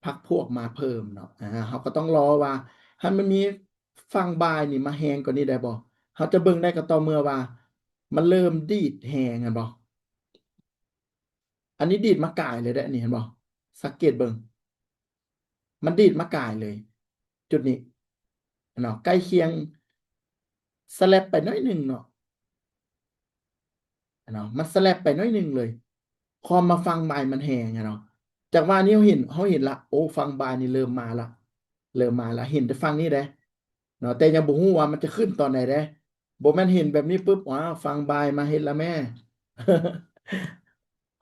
พรรคพวกมาเพิ่มเนาะเขาก็ต้องรอว่าให้มันมีฝั่งบายนี่มาแฮงกว่านี้ได้บ่เขาจะเบิ่งได้ก็ต่อเมื่อว่ามันเริ่มดีดแฮงอะบ่อันนี้ดีดมากายเลยเด้ออันนี้เห็นบ่สังเกตเบิ่ง มันดีดมากายเลยจุดนี้เนาะใกล้เคียงสแลปไปน้อยหนึ่งเนาะมันสแลปไปน้อยหนึ่งเลยพอมาฟังบายมันแหงอะเนาะจากว่านี้เขาเห็นละโอ้ฟังบายนี่เริ่มมาละเห็นแต่ฟังนี่เด้เนาะแต่ยังบ่ฮู้ว่ามันจะขึ้นตอนไหนเด้บ่แม่นเห็นแบบนี้ปุ๊บว้าวฟังบายมาเฮ็ดละแม่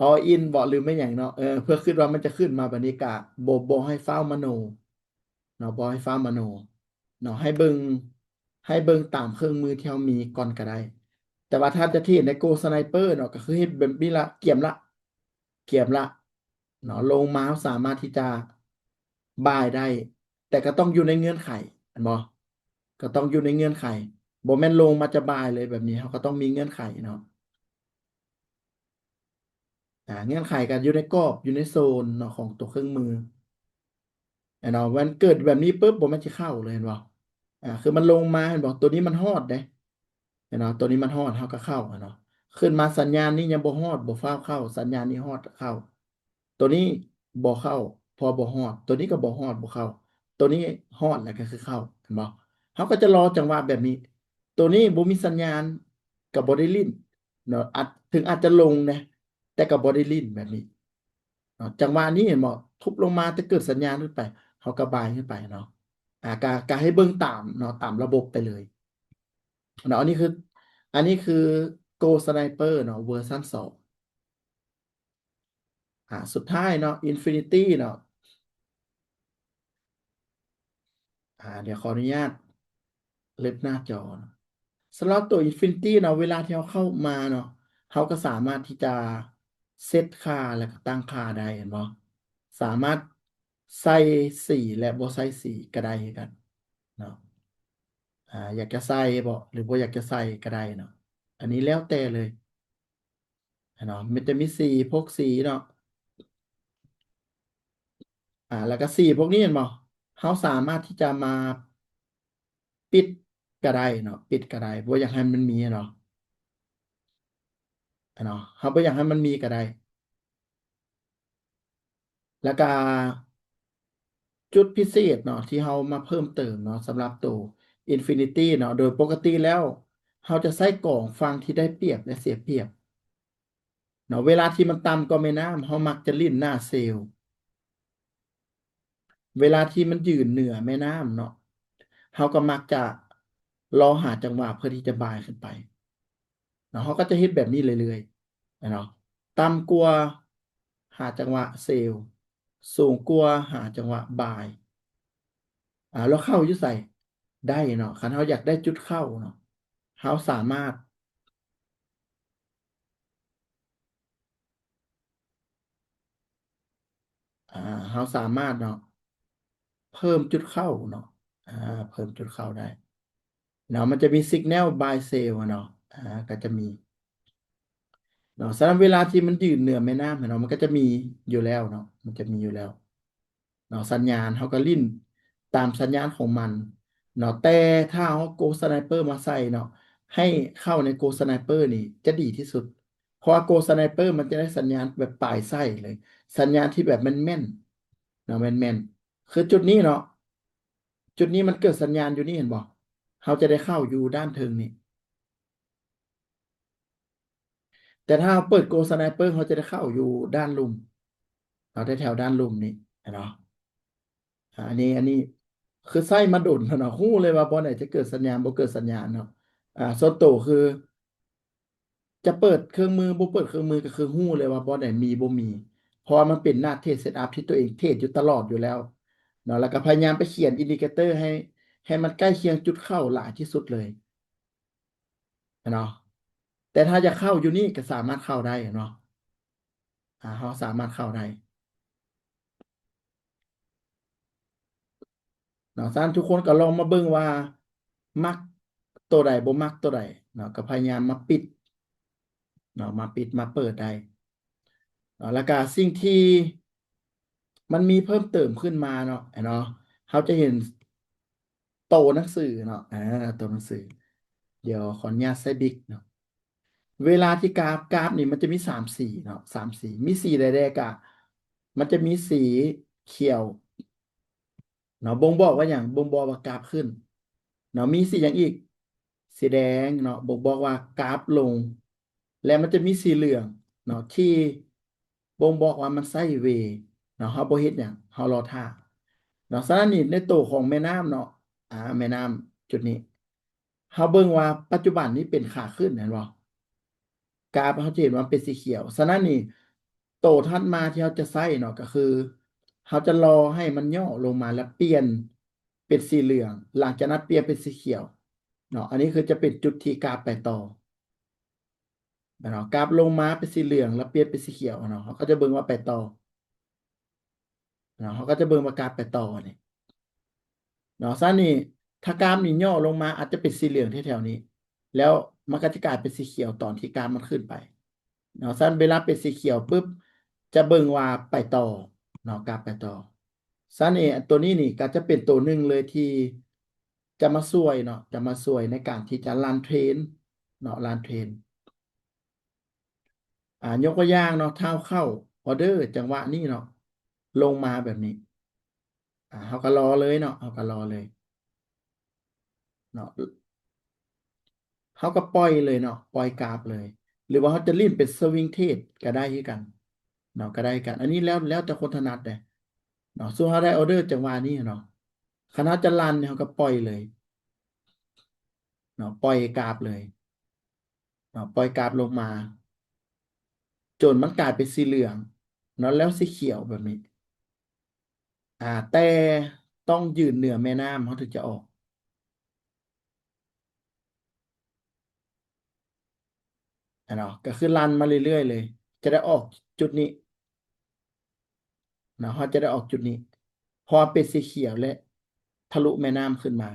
อออินบ่หรือไม่หยังเนาะเพื่อคิดว่ามันจะขึ้นมาบัดนี้ก็บ่ให้ฟ้าวมโนเนาะบ่ให้ฟ้าวมโน เนาะให้เบิ่งตามเครื่องมือที่เรามีก่อนก็ได้แต่ว่าถ้าจะเทียบในโกสไนเปอร์เนาะก็คือเฮ็ดแบบนี้ละเกียมละเนาะลงมาสามารถที่จะบ่ายได้แต่ก็ต้องอยู่ในเงื่อนไขเห็นบ่ก็ต้องอยู่ในเงื่อนไขบ่แม่นลงมาจะบ่ายเลยแบบนี้เขาก็ต้องมีเงื่อนไขเนาะเงื่อนไขกันอยู่ในกรอบอยู่ในโซนเนาะของตัวเครื่องมือเนาะมันเกิดแบบนี้ปุ๊บบ่แม่นสิเข้าเลยเห็นบ่คือมันลงมาเห็นบ่ตัวนี้มันฮอดเด้ เนาะตัวนี้มันฮอดเฮาก็เข้าอะเนาะขึ้นมาสัญญาณนี้ยังบ่ฮอดบ่ฟ้าวเข้าสัญญาณนี้ฮอดเข้าตัวนี้บ่เข้าพอบ่ฮอดตัวนี้ก็บ่ฮอดบ่เข้าตัวนี้ฮอดแล้วก็คือเข้าเห็นบ่เฮาก็จะรอจังหวะแบบนี้ตัวนี้บ่มีสัญญาณก็บ่ได้ลิ้นเนาะถึงอาจจะลงนะแต่ก็บ่ได้ลิ้นแบบนี้เนาะจังหวะนี้เห็นบ่ทุบลงมาจะเกิดสัญญาณขึ้นไปเฮาก็บายขึ้นไปเนาะก็ให้เบิ่งตามเนาะตามระบบไปเลยเนาะอันนี้คือ Go Sniper เนาะเวอร์ชัน2สุดท้ายเนาะ Infinity เนาะเดี๋ยวขออนุญาตเล็บหน้าจอเนาะสำหรับตัว Infinity เนาะเวลาที่เราเข้ามาเนาะเขาก็สามารถที่จะเซตค่าแล้วก็ตั้งค่าได้เห็นบ่สามารถใส่สีและบ่ใส่สีก็ได้คือกันเนาะอยากจะใส่บ่หรือบ่อยากจะใส่ก็ได้เนาะอันนี้แล้วแต่เลยเนาะมันจะมีสีพวกสีเนาะ แล้วก็สีพวกนี้เห็นบ่เขาสามารถที่จะมาปิดก็ได้เนาะปิดก็ได้บ่อยากให้มันมีเนาะเนาะเขาบ่อยากให้มันมีก็ได้แล้วก็จุดพิเศษเนาะที่เขามาเพิ่มเติมเนาะสำหรับตัว Infinity เนาะโดยปกติแล้วเขาจะใส่กล่องฟังที่ได้เปรียบและเสียเปรียบเนาะเวลาที่มันต่ำกว่าแม่น้ำเขามักจะลิ้นหน้าเซลล์ เวลาที่มันยืนเหนือแม่น้ำเนาะเขาก็มักจะรอหาจังหวะเพื่อที่จะบายขึ้นไปเนาะเขาก็จะเฮ็ดแบบนี้เรื่อยๆเนาะต่ำกว่าหาจังหวะเซลล์สูงกว่าหาจังหวะบายแล้วเข้าอยู่ใส่ได้เนาะคันเขาอยากได้จุดเข้าเนาะเขาสามารถอ่าเขาสามารถเนาะเพิ่มจุดเข้าเนาะอ่าเพิ่มจุดเข้าได้เนาะมันจะมี Signal by Cell อะเนาะอ่าก็จะมี เนาะสำหรับเวลาที่มันยืนเหนือแม่น้ำเนาะมันก็จะมีอยู่แล้วเนาะมันจะมีอยู่แล้วเนาะสัญญาณเขาก็ลิ้นตามสัญญาณของมันเนาะแต่ถ้าเอาโกสไนเปอร์มาใส่เนาะให้เข้าในโกสไนเปอร์นี่จะดีที่สุดเพราะว่าโกสไนเปอร์มันจะได้สัญญาณแบบปลายไส้เลยสัญญาณที่แบบแม่นๆเนาะแม่นๆคือจุดนี้เนาะจุดนี้มันเกิดสัญญาณอยู่นี่เห็นบ่เขาจะได้เข้าอยู่ด้านเทิงนี่แต่ถ้าเราเปิดโกสไนเปอร์เขาจะได้เข้าอยู่ด้านลุ่ม เราได้แถวด้านลุ่มนี่เนาะอันนี้คือไส้มาดุนเนาะฮู้เลยว่าบอลไหนจะเกิดสัญญาณบ่เกิดสัญญาณเนาะส่วนตัวคือจะเปิดเครื่องมือบ่เปิดเครื่องมือก็คือฮู้เลยว่าบอลไหนมีบ่มีเพราะว่ามันเป็นหน้าเทสเซตอัพที่ตัวเองเทสอยู่ตลอดอยู่แล้วเนาะแล้วก็พยายามไปเขียนอินดิเคเตอร์ให้มันใกล้เคียงจุดเข้าหลายที่สุดเลยเนาะแต่ถ้าจะเข้าอยู่นี่ก็สามารถเข้าได้เนาะเขาสามารถเข้าได้ เนาะฉะนั้นทุกคนก็ลองมาเบิ่งว่ามักตัวใดบ่มักตัวใดเนาะก็พยายามมาปิดเนาะมาปิดมาเปิดได้เนาะแล้วก็สิ่งที่มันมีเพิ่มเติมขึ้นมาเนาะเขาจะเห็นโตหนังสือเนาะโตหนังสือเดี๋ยวขออนุญาตใส่บิ๊กเนาะเวลาที่กราฟนี่มันจะมี3 สีเนาะ3 สีมีสีใดๆกะมันจะมีสีเขียวเนาะบ่งบอกว่าอย่างบ่งบอกว่ากราฟขึ้น เนาะมีสีอย่างอีกสีแดงเนาะบอกว่ากราฟลงและมันจะมีสีเหลืองเนาะที่บ่งบอกว่ามันไซด์เวย์เนาะเฮาบ่เฮ็ดหยังเฮารอท่าเนาะฉะนั้นนี่ในตัวของแม่น้ำเนาะแม่น้ำจุดนี้เฮาเบิ่งว่าปัจจุบันนี้เป็นขาขึ้นเห็นบ่กราฟเขาจะเห็นว่าเป็นสีเขียวฉะนั้นนี่โตถัดมาที่เขาจะใส่เนาะก็คือเขาจะรอให้มันย่อลงมาแล้วเปลี่ยน เป็นสีเหลืองหลังจากนั้นเปลี่ยนเป็นสีเขียวเนาะอันนี้คือจะเป็นจุดที่กราฟไปต่อเนาะกราฟลงมาเป็นสีเหลืองแล้วเปลี่ยนเป็นสีเขียวเนาะเขาก็จะเบิ่งว่าไปต่อเนาะเขาก็จะเบิ่งว่ากราฟไปต่อนี่เนาะซะนี่ถ้ากราฟนี่ย่อลงมาอาจจะเป็นสีเหลืองที่แถวนี้แล้วมันก็จะกลายเป็นสีเขียวตอนที่กราฟมันขึ้นไปเนาะสั้นเวลาเป็นสีเขียวปุ๊บจะเบิ่งว่าไปต่อเนาะกราฟไปต่อ ซันเอตัวนี้นี่ก็จะเป็นตัวหนึ่งเลยที่จะมาช่วยเนาะจะมาช่วยในการที่จะรันเทรนเนาะรันเทรนยกตัวอย่างเนาะเท้าเข้าออเดอร์จังหวะนี้เนาะลงมาแบบนี้เขาก็รอเลยเนาะเขาก็รอเลยเนาะเขาก็ปล่อยเลยเนาะปล่อยกราฟเลยหรือว่าเขาจะรีบเป็นสวิงเทรดก็ได้ที่กันเนาะก็ได้กันอันนี้แล้วแต่คนถนัดเลยเนาะส่วนเขาได้ออเดอร์จังหวะนี้เนาะคณะจะรันเนี่ยเขาก็ปล่อยเลยเนาะปล่อยกราฟเลยปล่อยกราฟลงมาจนมันกลายเป็นสีเหลืองเนาะแล้วสีเขียวแบบนี้แต่ต้องยืนเหนือแม่น้ำเขาถึงจะออกเนาะก็คือรันมาเรื่อยๆเลยจะได้ออกจุดนี้เนาะเขาจะได้ออกจุดนี้พอเป็นสีเขียวและทะลุแม่น้ำขึ้นมา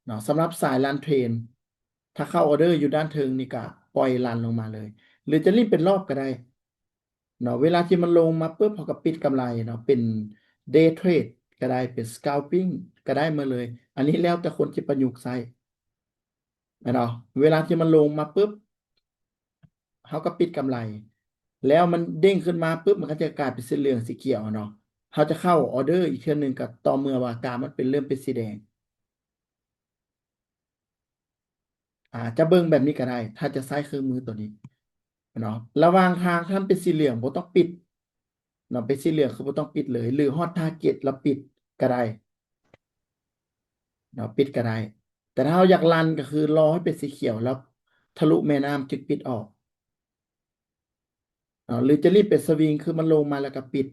เนาะสำหรับสายรันเทรนถ้าเข้าออเดอร์อยู่ด้านเทิงนี่ก็ปล่อยรันลงมาเลยหรือจะรีบเป็นรอบก็ได้เนาะเวลาที่มันลงมาปุ๊บเขาก็ปิดกำไรเนาะเป็น day trade ก็ได้เป็น scalping ก็ได้มาเลยอันนี้แล้วแต่คนจะประยุกต์ใช้เนาะเวลาที่มันลงมาปุ๊บเขาก็ปิดกำไรแล้วมันเด้งขึ้นมาปุ๊บมันก็จะกลายเป็นสีเหลืองสีเขียวเนาะเขาจะเข้าออเดอร์อีกเทื่อหนึ่งกับต่อเมื่อว่ากราฟมันเป็นเริ่มเป็นสีแดงจะเบิ่งแบบนี้ก็ได้ถ้าจะใช้เครื่องมือตัวนี้เนาะระหว่างทางถ้ามันเป็นสีเหลืองบ่ต้องปิดเนาะเป็นสีเหลืองคือบ่ต้องปิดเลยหรือฮอตทาร์เก็ตแล้วปิดก็ได้ เนาะปิดก็ได้แต่ถ้าเราอยากรันก็คือรอให้เป็นสีเขียวแล้วทะลุแม่น้ำจึงปิดออกหรือจะรีบเป็นสวิงคือมันลงมาแล้วก็ปิด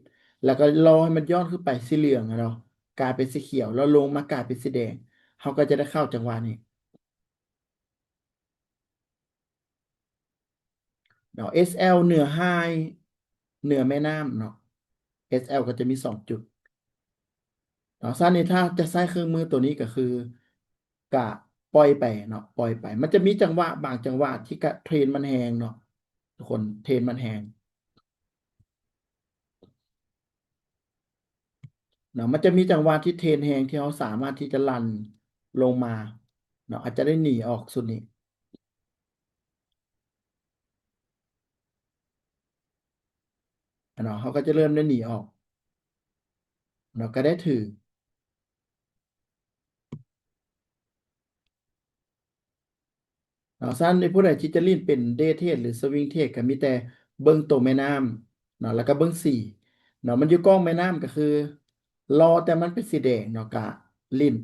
แล้วก็รอให้มันย้อนขึ้นไปสีเหลืองอะเนาะกลายเป็นสีเขียวแล้วลงมากลายเป็นสีแดงเขาก็จะได้เข้าจังหวะนี้เนาะ SL เหนือไฮเหนือแม่น้ำเนาะ SL ก็จะมี2 จุดเนาะสั้นนี้ถ้าจะใช้เครื่องมือตัวนี้ก็คือกะปล่อยไปเนาะปล่อยไปมันจะมีจังหวะบางจังหวะที่กะเทรนมันแหงเนาะทุกคนเทรนมันแหง เนาะมันจะมีจังหวะที่เทรนแฮงที่เขาสามารถที่จะลันลงมาเนาะอาจจะได้หนีออกสุดนี้เนาะเขาก็จะเริ่มได้หนีออกเนาะก็ได้ถือเนาะสั้นในผู้ใดที่จะลีนเป็นเดย์เทรดหรือสวิงเทรดก็มีแต่เบิ้งตัวแม่น้ำเนาะแล้วก็เบิ้งสีเนาะมันอยู่กล้องแม่น้ำก็คือรอแต่มันเป็นสีแดงเนาะกะลิ้น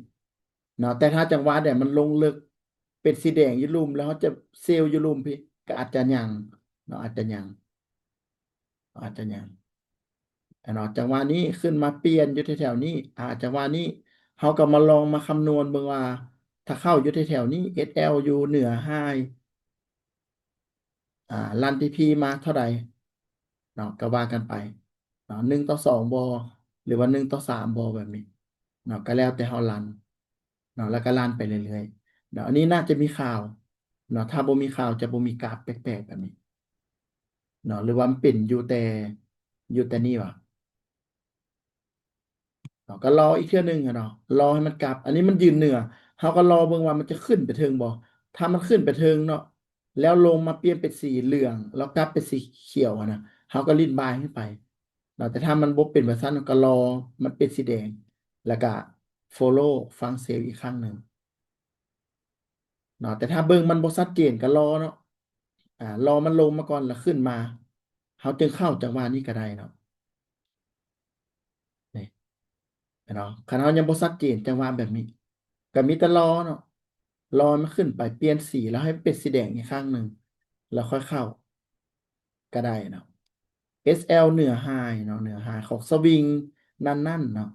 เนาะแต่ถ้าจังหวะเนี่ยมันลงลึกเป็นสีแดงอยูลุ่มแล้วเขาจะเซลล์อยูลุ่มพี่ก็อาจจะยังเนาะอาจจะยัง เนาะจังหวะนี้ขึ้นมาเปลี่ยนอยู่แถวๆนี้จังหวะนี้เขาก็มาลองมาคำนวณเบิ่งว่าถ้าเข้าอยู่แถวๆนี้ SL อสแอลอยู่เหนือไฮรันทีพีมาเท่าไหร่เนาะก็ว่ากันไปเนาะ1:2 บอหรือว่า1:3 บอแบบนี้เนาะก็แล้วแต่เขารันเนาะแล้วก็รันไปเรื่อยๆเนาะอันนี้น่าจะมีข่าวเนาะถ้าบ่มีข่าวจะบ่มีกราฟแปลกๆแบบนี้เนาะหรือว่ามันเป็นอยู่แต่นี่วะ เราก็รออีกเทื่อหนึงอะเนาะรอให้มันกลับอันนี้มันยืนเหนือเขาก็รอเบิ่งว่ามันจะขึ้นไปเทิงบ่ถ้ามันขึ้นไปเทิงเนาะแล้วลงมาเปลี่ยนเป็นสีเหลืองแล้วกลับเป็นสีเขียวอะนะเขาก็ลิ้นบายขึ้นไปเนาะแต่ถ้ามันบ่เป็นแบบนั้นก็รอมันเป็นสีแดงแล้วก็ follow ฟังเสียงอีกครั้งหนึ่งเนาะแต่ถ้าเบิ่งมันบ่ชัดเจนก็รอเนาะรอมันลงมาก่อนแล้วขึ้นมาเขาจึงเข้าจังหวะนี้ก็ได้เนาะนี่ เนาะคันเรายังบ่ชัดเจนจังหวะแบบนี้ก็มีแต่รอเนาะรอมันขึ้นไปเปลี่ยนสีแล้วให้เป็นสีแดงอีกครั้งหนึ่งแล้วค่อยเข้าก็ได้เนาะ SL เหนือไฮเนาะเหนือไฮของสวิงนั่นเนาะ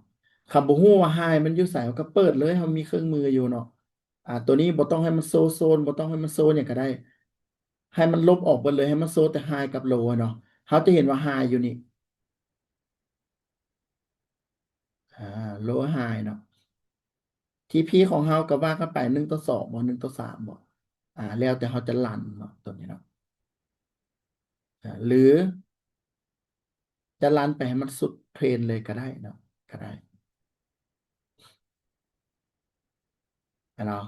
คำบ่ฮู้ว่าไฮมันอยู่ไสเราก็เปิดเลยเรามีเครื่องมืออยู่เนาะตัวนี้บ่ต้องให้มันโซนบ่ต้องให้มันโซนหยังก็ได้ให้มันลบออกไปเลยให้มันโซแต่ไฮกับโลอะเนาะเขาจะเห็นว่าไฮอยู่นี่อ่าโลไฮเนาะทีพีของเราก็ว่ากันไป1:2บ่1:3บ่แล้วแต่เขาจะรันเนาะตัวนี้เนาะหรือจะรันไปให้มันสุดเทรนเลยก็ได้เนาะก็ได้เนาะ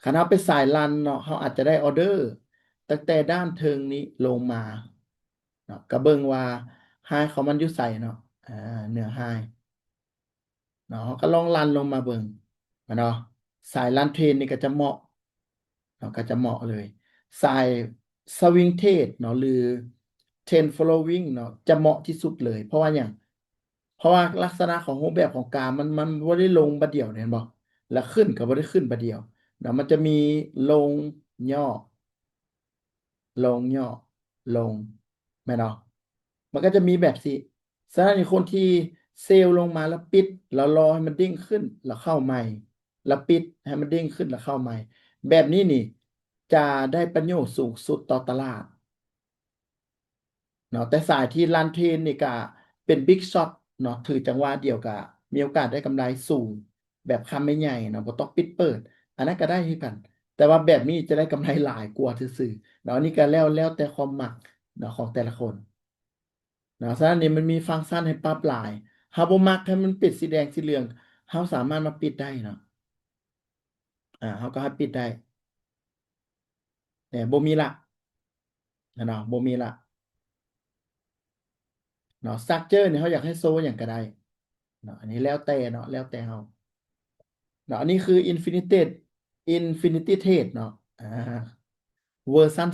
คันเราไปสายรันเนาะเขาอาจจะได้ออเดอร์ตั้งแต่ด้านเทิงนี้ลงมาเนาะก็เบิ่งว่าไฮเขามันอยู่ไสเนาะอ่าเนื้อไฮเนาะเขาก็ลองรันลงมาเบิ่งเนาะสายรันเทรนนี่ก็จะเหมาะ เราก็จะเหมาะเลยสายสวิงเทรดเนาะหรือเทรน following เนาะจะเหมาะที่สุดเลยเพราะว่าอย่างเพราะว่าลักษณะของรูปแบบของกราฟมันไม่ได้ลงบัดเดียวเนี่ยเห็นบ่แล้วขึ้นก็บ่ได้ขึ้นบัดเดียวเนาะมันจะมีลงย่อลงย่อลงแม่นเนาะมันก็จะมีแบบสิสำหรับคนที่เซลล์ลงมาแล้วปิดแล้วรอให้มันเด้งขึ้นแล้วเข้าใหม่แล้วปิดให้มันเด้งขึ้นแล้วเข้าใหม่แบบนี้นี่จะได้ประโยชน์สูงสุดต่อตลาดเนาะแต่สายที่รันเทรนนี่ก็เป็นบิ๊กช็อตเนาะถือจังหวะเดียวก็มีโอกาสได้กำไรสูงแบบคำไม่ใหญ่เนาะบ่ต้องปิดเปิดอันนั้นก็ได้ที่กันแต่ว่าแบบนี้จะได้กำไรหลายกว่าซื่อๆเนาะอันนี้ก็แล้วแต่ความมักเนาะของแต่ละคนเนาะฉะนั้นนี่มันมีฟังก์ชันให้ปรับหลายเฮาบ่มักให้มันปิดสีแดงสีเหลืองเฮาสามารถมาปิดได้เนาะเฮาก็ให้ปิดได้แต่บ่มีละเนาะบ่มีละเนาะสตรัคเจอร์เนี่ยเฮาอยากให้โซหยังก็ได้เนาะอันนี้แล้วแต่เนาะแล้วแต่เฮา เนาะอันนี้คือ Infinity Trade เนาะอ่าเวอร์ชัน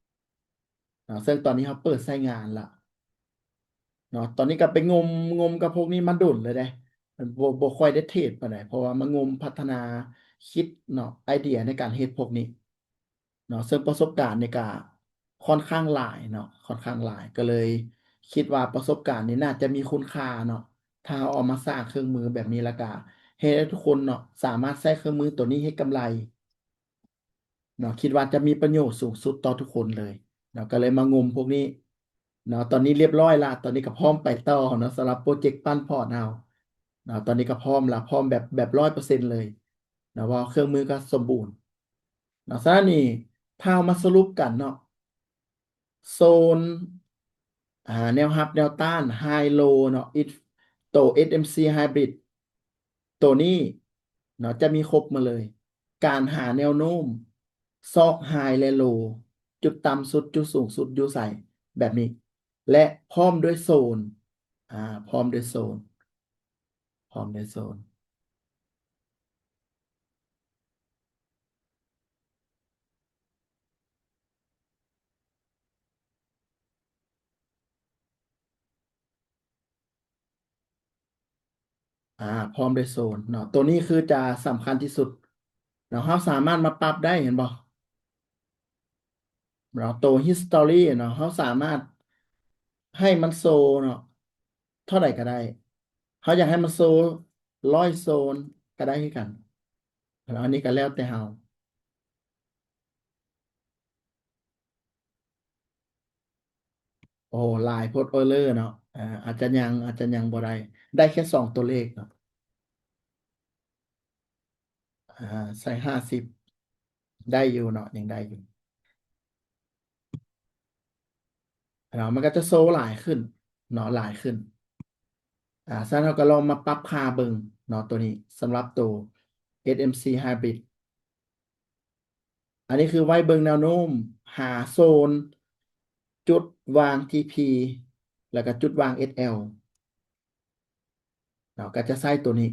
2เนาะซึ่งตอนนี้เขาเปิดใช้งานละเนาะตอนนี้ก็ไปงมกับพวกนี้มาดุลเลยเด้มันบ่ค่อยได้เทรดปานใดเพราะว่ามางมพัฒนาคิดเนาะไอเดียในการเฮ็ดพวกนี้เนาะซึ่งประสบการณ์ในการค่อนข้างหลายเนาะค่อนข้างหลายก็เลยคิดว่าประสบการณ์นี้น่าจะมีคุณค่าเนาะถ้าเอามาสร้างเครื่องมือแบบนี้แล้วก็เฮ็ดให้ทุกคนเนาะสามารถใช้เครื่องมือตัวนี้ให้กำไร เนาะคิดว่าจะมีประโยชน์สูงสุดต่อทุกคนเลยเนาะก็เลยมางมพวกนี้เนาะตอนนี้เรียบร้อยละตอนนี้ก็พร้อมไปต่อเนาะสำหรับโปรเจกต์ปั้นพอร์ตเอาเนาะตอนนี้ก็พร้อมละพร้อมแบบ100%เลยเนาะว่าเครื่องมือก็สมบูรณ์เนาะซะนี่ถ้าเอามาสรุปกันเนาะโซนแนวรับแนวต้านไฮโลเนาะตัว SMC Hybrid ตัวนี้เนาะจะมีครบมาเลยการหาแนวโน้มซอกไฮและโลจุดต่ำสุดจุดสูงสุดอยู่ใส่แบบนี้และพร้อมด้วยโซนอ่าพร้อมด้วยโซนพร้อมด้วยโซนพร้อมด้วยโซนเนาะตัวนี้คือจะสำคัญที่สุดเนาะเราสามารถมาปรับได้เห็นบ่เราตัว history เนาะเราสามารถให้มันโซเนาะเท่าไหร่ก็ได้เขาอยากให้มันโซ100 โซนก็ได้คือกันแล้วอันนี้ก็แล้วแต่เรา โอ้หลายโพร์ตโอเลอร์เนาะอาจจะยังบ่ได้ได้แค่2 ตัวเลขเนาะอ่าใส่50ได้อยู่เนาะยังได้อยู่แล้วมันก็จะโซหลายขึ้นเนาะหลายขึ้นฉะนั้นเราก็ลองมาปรับค่าเบิ่งเนาะตัวนี้สำหรับตัว SMC Hybrid อันนี้คือไว้เบิ่งแนวโน้มหาโซนจุดวาง TP แล้วก็จุดวาง SL เนาะก็จะใส่ตัวนี้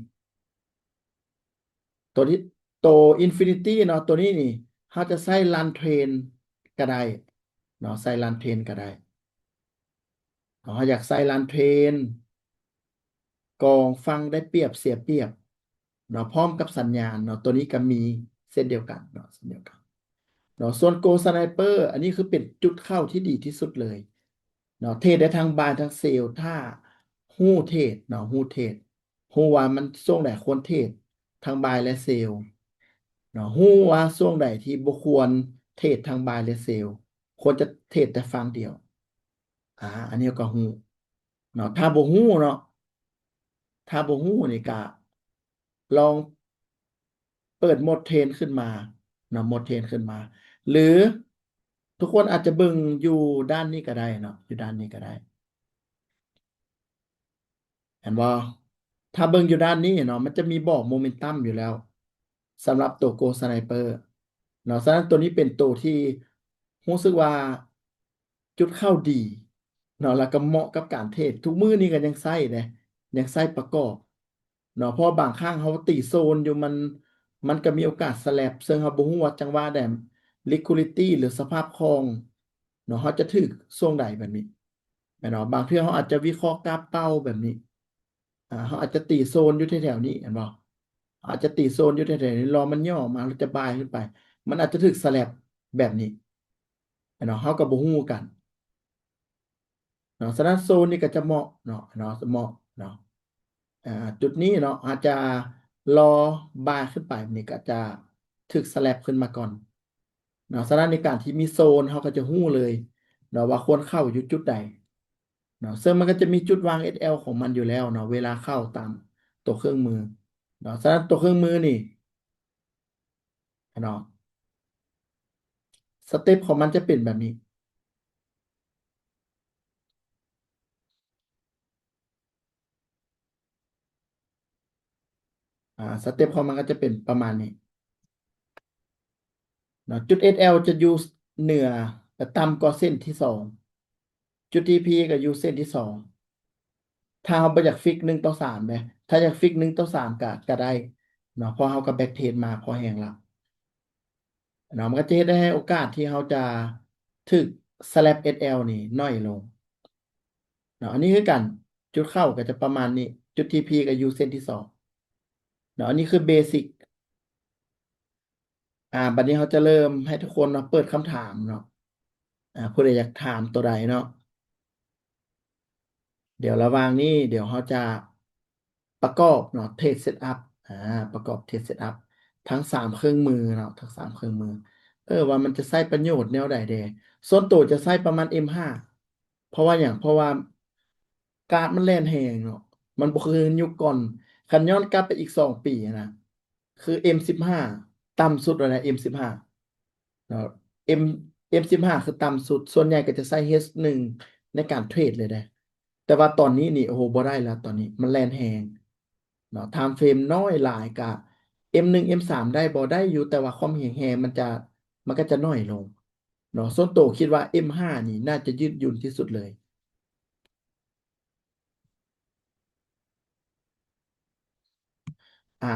ตัวที่ตัวอินฟินิตี้เนาะตัวนี้นี่เขาจะใส่ลันเทรนก็ได้เนาะใส่ลันเทรนก็ได้เนาะเขาอยากใส่ลันเทรนกองฟังได้เปรียบเสียเปรียบเนาะพร้อมกับสัญญาณเนาะตัวนี้ก็มีเส้นเดียวกันเนาะเส้นเดียวกันเนาะส่วนโกสไนเปอร์อันนี้คือเป็นจุดเข้าที่ดีที่สุดเลยเนาะเทรดได้ทั้งบายทั้งเซลล์ถ้าหู้เทรดเนาะหู้เทรดโห ฮู้ว่ามันช่วงใดควรเทรดทั้งบายและเซลล์เนาะฮู้ว่าช่วงใดที่บ่ควรเทรดทั้งบายและเซลล์ควรจะเทรดแต่ฝั่งเดียวอันนี้ก็ฮู้เนาะถ้าบ่ฮู้เนาะถ้าบ่ฮู้นี่ก็ลองเปิดโหมดเทรนขึ้นมาเนาะโหมดเทรนขึ้นมาหรือทุกคนอาจจะเบิ่งอยู่ด้านนี้ก็ได้เนาะอยู่ด้านนี้ก็ได้ เห็นบ่ถ้าเบิ่งอยู่ด้านนี้เนาะมันจะมีบอกโมเมนตัมอยู่แล้วสำหรับตัวโกสไนเปอร์เนาะฉะนั้นตัวนี้เป็นตัวที่รู้สึกว่าจุดเข้าดีเนาะแล้วก็เหมาะกับการเทรดทุกมื้อนี้ก็ยังใช้เด้ยังใช้ประกอบเนาะเพราะบางครั้งเขาตีโซนอยู่มันก็มีโอกาสสแลปซึ่งเขาบ่ฮู้ว่าจังหวะใด liquidity หรือสภาพคล่องเนาะเขาจะถึกช่วงใดแบบนี้แม่นเนาะบางเทื่อเขาอาจจะวิเคราะห์กราฟเป้าแบบนี้ เขาอาจจะตีโซนอยู่แถวๆนี้เห็นบ่อาจจะตีโซนอยู่แถวๆนี้รอมันย่อมาแล้วจะบายขึ้นไปมันอาจจะถึกสแลบแบบนี้เนาะเขาก็บ่ฮู้กันเนาะฉะนั้นโซนนี้ก็จะเหมาะเนาะเหมาะเนาะอ่าจุดนี้เนาะอาจจะรอบายขึ้นไปนี่ก็จะถึกสแลบขึ้นมาก่อนเนาะฉะนั้นในการที่มีโซนเขาก็จะฮู้เลยเนาะว่าควรเข้าอยู่จุดใดเนาะซึ่งมันก็จะมีจุดวาง SL ของมันอยู่แล้วเนาะเวลาเข้าตามตัวเครื่องมือเนาะฉะนั้นตัวเครื่องมือนี่ เนาะสเต็ปของมันจะเป็นแบบนี้สเต็ปของมันก็จะเป็นประมาณนี้เนาะจุด SL จะอยู่เหนือต่ำกว่าเส้นที่สองจุด TP ก็อยู่เส้นที่สองถ้าเราไปอยากฟิก1:3ไหมถ้าอยากฟิก1:3ก็ได้เนาะเพอเราก็แบ็กเทรดมาพอแห้งละเนาะมันก็จะเฮ็ดให้โอกาสที่เราจะถึกสแลป SL นี่น้อยลงเนาะอันนี้คือกันจุดเข้าก็จะประมาณนี้จุด TP ก็อยู่เส้นที่สองเนาะอันนี้คือเบสิก บัดนี้เขาจะเริ่มให้ทุกคนเนาะเปิดคำถามเนาะผู้ใดอยากถามตัวใดเนาะเดี๋ยวระหว่างนี้เดี๋ยวเขาจะประกอบเนาะเทสเซตอัพอ่าประกอบเทสเซตอัพทั้งสามเครื่องมือเนาะทั้งสามเครื่องมือว่ามันจะใช้ประโยชน์แนวใดเด้ส่วนตัวจะใช้ประมาณ M5 เพราะว่าการ์ดมันแล่นแฮงเนาะมันบ่คือยุคก่อนคันย้อนกลับไปอีก2 ปีนะคือ M15 ต่ำสุดเลยนะ M15 เนาะ M M15คือต่ำสุดส่วนใหญ่ก็จะใช้ H1 ในการเทรดเลยนะแต่ว่าตอนนี้นี่โอ้โหบ่ได้แล้วตอนนี้มันแล่นแฮงเนาะไทม์เฟรมน้อยหลายกะ M1 M3 ได้บ่ได้อยู่แต่ว่าความแฮงมันก็จะน้อยลงเนาะส่วนตัวคิดว่า M5 นี่น่าจะยืดหยุ่นที่สุดเลยอ่า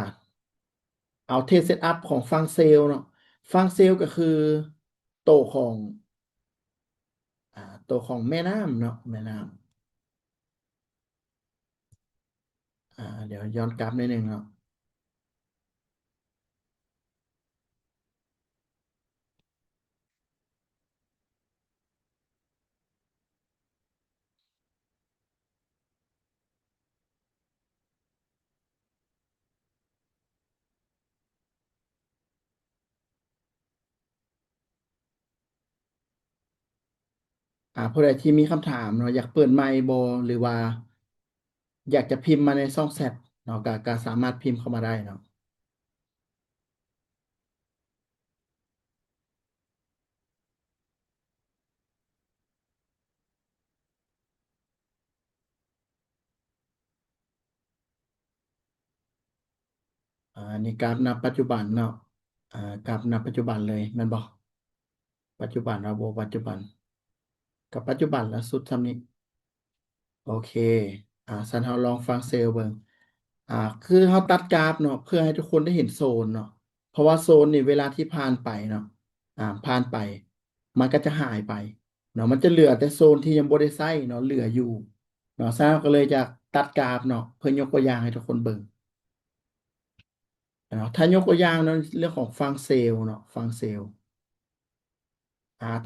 เอาเทสเซตอัพของฟังเซลเนาะฟังเซลก็คือโตวของตัวของแม่น้ำเนาะแม่น้ำ เดี๋ยวย้อนกลับนิดนึงเนาะผู้ใดที่มีคำถามเนาะอยากเปิดไมค์บอหรือว่าอยากจะพิมพ์มาในช่องแชทเนาะก็สามารถพิมพ์เข้ามาได้เนาะนี่กราฟณปัจจุบันเนาะกราฟณปัจจุบันเลยแมันบอกปัจจุบันเราบอกปัจจุบันกับปัจจุบันแล้วสุดทำนี้ โอเคสันเราลองฟังเซลล์เบิ่งคือเราตัดกราฟเนาะเพื่อให้ทุกคนได้เห็นโซนเนาะเพราะว่าโซนนี่เวลาที่ผ่านไปเนาะผ่านไปมันก็จะหายไปเนาะมันจะเหลือแต่โซนที่ยังบ่ได้ใช้เนาะเหลืออยู่เนาะซะก็เลยจะตัดกราฟเนาะเพื่อยกตัวอย่างให้ทุกคนเบิ่งเนาะถ้ายกตัวอย่างเนาะเรื่องของฟังเซลล์เนาะฟังเซลล์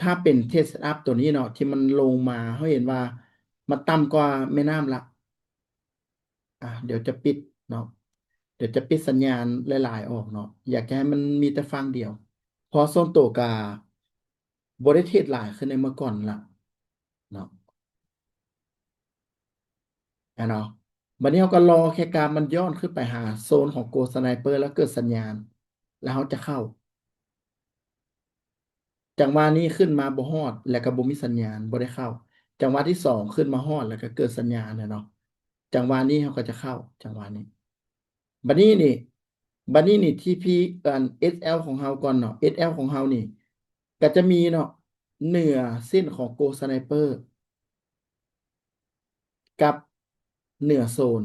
ถ้าเป็นเทสอัพตัวนี้เนาะที่มันลงมาเขาเห็นว่ามันต่ำกว่าแม่น้ำละเดี๋ยวจะปิด เนาะเดี๋ยวจะปิดสัญญาณหลายๆออกเนาะอยากจะให้มันมีแต่ฟังเดียวพอส่วนตัวกาบริเทศหลายขึ้นในเมื่อก่อนละเนาะเนาะบัดนี้เราก็รอแค่การมันย้อนขึ้นไปหาโซนของโกสไนเปอร์แล้วเกิดสัญญาณแล้วเขาจะเข้าจังหวะนี้ขึ้นมาบ่ฮอดแล้วก็บ่มีสัญญาณบ่ได้เข้าจังหวะที่สองขึ้นมาฮอดแล้วก็เกิดสัญญาณเนาะจังหวะนี้เขาก็จะเข้าจังหวะนี้ บัดนี้นี่บัดนี้นี่ทีพีSL ของเฮาก่อนเนาะ SL ของเฮานี่ก็จะมีเนาะเหนือเส้นของโกสไนเปอร์กับเหนือโซน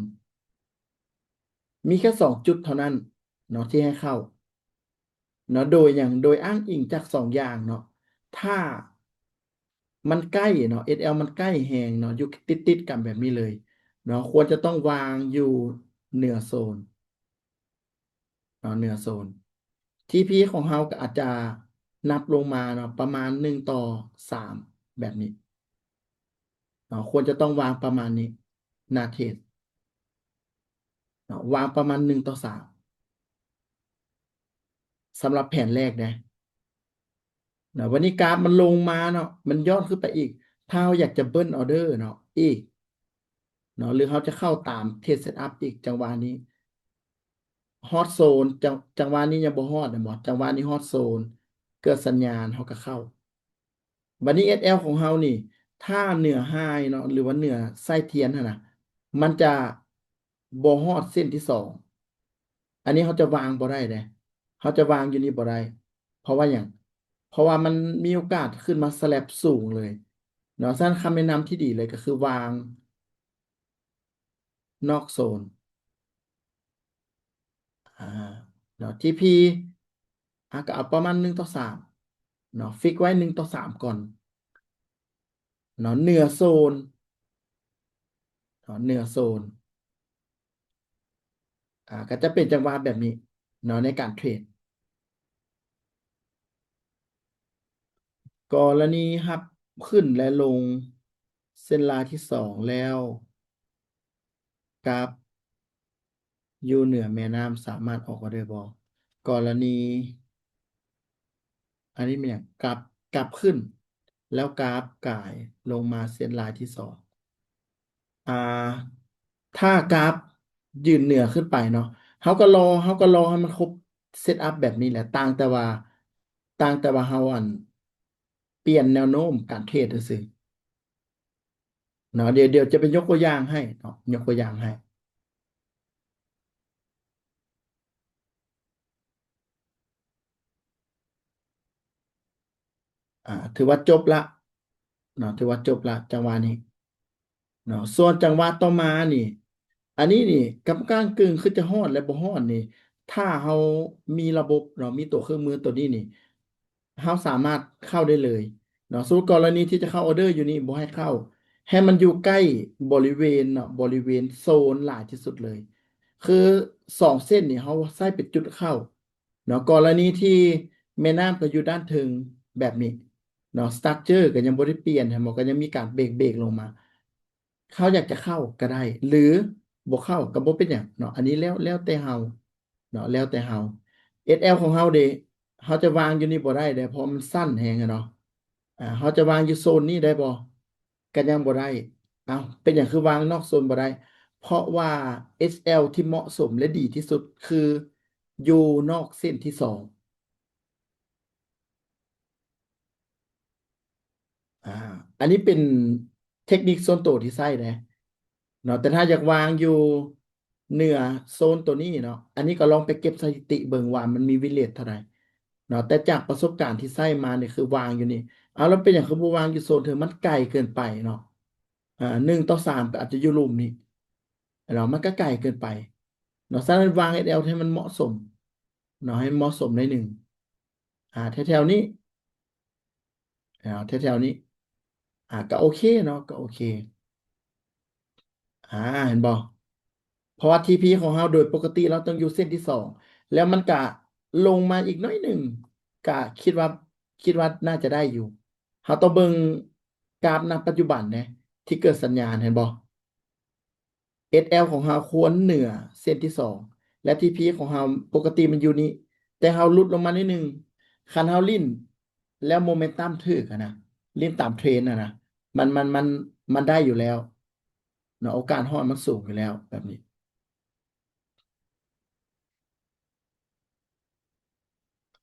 มีแค่2 จุดเท่านั้นเนาะที่ให้เข้าเนาะโดยอ้างอิงจาก2 อย่างเนาะถ้ามันใกล้เนาะ SL มันใกล้แหงเนาะอยู่ติดกันแบบนี้เลยเนาะควรจะต้องวางอยู่เหนือโซนเหนือโซน TP ของเราก็อาจจะนับลงมาเนาะประมาณ1:3แบบนี้เนาะควรจะต้องวางประมาณนี้หน้าเทสเนาะวางประมาณ1:3สำหรับแผนแรกนะเนาะวันนี้กราฟมันลงมาเนาะมันย่อนขึ้นไปอีกถ้าเราอยากจะเบิ้ลออเดอร์เนาะอีกเนาะหรือเขาจะเข้าตามเทสเซตอัพอีกจังหวะนี้ฮอตโซนจังหวะนี้ยังบ่ฮอตนะหมอจังหวะนี้ฮอตโซนเกิดสัญญาณเขาก็เข้า บัดนี้ SL ของเฮานี่ถ้าเหนือไฮเนาะหรือว่าเหนือไส้เทียนหั่นน่ะมันจะบ่ฮอดเส้นที่2อันนี้เขาจะวางบ่ได้เลยเขาจะวางอยู่นี่บ่ได้เพราะว่าอย่างเพราะว่ามันมีโอกาสขึ้นมาสแลบสูงเลยเนาะฉะนั้นคำแนะนำที่ดีเลยก็คือวางนอกโซนอ่าเนาะทีพีก็เอาประมาณ1:3เนาะฟิกไว้1:3ก่อนเนาะเหนือโซนเนาะเหนือโซน ก็จะเป็นจังหวะแบบนี้เนาะในการเทรดกรณีครับขึ้นและลงเส้นลายที่2แล้วกราฟอยู่เหนือแม่น้ำสามารถออกมาได้บ่กรณีอันนี้เป็นอย่างกราฟขึ้นแล้วกราฟก่ายลงมาเส้นลายที่2อ่าถ้ากราฟยืนเหนือขึ้นไปเนาะเขาก็รอให้มันครบเซตอัพแบบนี้แหละต่างแต่ว่าเฮาเปลี่ยนแนวโน้มการเทรดซื่อ เนาะเดี๋ยวจะไปยกตัวอย่างให้เนาะยกตัวอย่างให้ถือว่าจบละเนาะถือว่าจบละจังหวะนี้เนาะส่วนจังหวะต่อมานี่อันนี้นี่กำกลางกึ่งคือจะฮอดและบ่ฮอดนี่ถ้าเรามีระบบเรามีตัวเครื่องมือตัวนี้นี่เราสามารถเข้าได้เลยเนาะสมมุติกรณีที่จะเข้าออเดอร์อยู่นี่บ่ให้เข้าให้มันอยู่ใกล้บริเวณเนาะบริเวณโซนหลายที่สุดเลยคือ2 เส้นนี่เขาใส่เป็นจุดเข้า เนาะกรณีที่แม่น้ำก็อยู่ด้านถึงแบบนี้เนาะสตรัคเจอร์ก็ยังบ่ได้เปลี่ยนหมอก็ยังมีการเบรกลงมาเขาอยากจะเข้าก็ได้หรือบ่เข้าก็บ่เป็นหยังเนาะอันนี้แล้วแต่เฮาเนาะแล้วแต่เฮา SL ของเฮาเด้เฮาจะวางอยู่นี่บ่ได้เด้เพราะมันสั้นแฮงอะเนาะเฮาจะวางอยู่โซนนี้ได้บ่ก็ยังบ่ได้อ้าวเป็นหยังคือวางนอกโซนบ่ได้เพราะว่า SL ที่เหมาะสมและดีที่สุดคืออยู่นอกเส้นที่2 อ่าอันนี้เป็นเทคนิคส่วนตัวที่ใช้นะเนาะแต่ถ้าอยากวางอยู่เหนือโซนตัวนี้เนาะอันนี้ก็ลองไปเก็บสถิติเบิ่งว่ามันมีวิเลทเท่าไหร่เนาะแต่จากประสบการณ์ที่ใช้มาเนี่ยคือวางอยู่นี่เอาแล้วเป็นอย่างคือบ่วางอยู่โซนเธอมันไกลเกินไปเนาะ1:3ก็อาจจะอยู่รูมนี้เนาะมันก็ไกลเกินไปเนาะฉะนั้นวาง SL ให้มันเหมาะสมเนาะให้เหมาะสมในหนึ่งแถวๆนี้แถวๆนี้ก็โอเคเนาะก็โอเคอ่าเห็นบ่ เพราะว่าทีพีของเราโดยปกติเราต้องอยู่เส้นที่2แล้วมันกะลงมาอีกน้อยหนึ่งกะคิดว่าน่าจะได้อยู่เราต้องเบิ่งกราฟณปัจจุบันนะที่เกิดสัญญาณเห็นบ่ SL ของเราควรเหนือเส้นที่สองและ TP ของเราปกติมันอยู่นี้แต่เราลุดลงมานิดนึงคันเราลิ้นแล้วโมเมนตัมถึกอะนะลิ้นตามเทรนอะนะมันมันได้อยู่แล้วเนาะโอกาสรอดมันสูงอยู่แล้วแบบนี้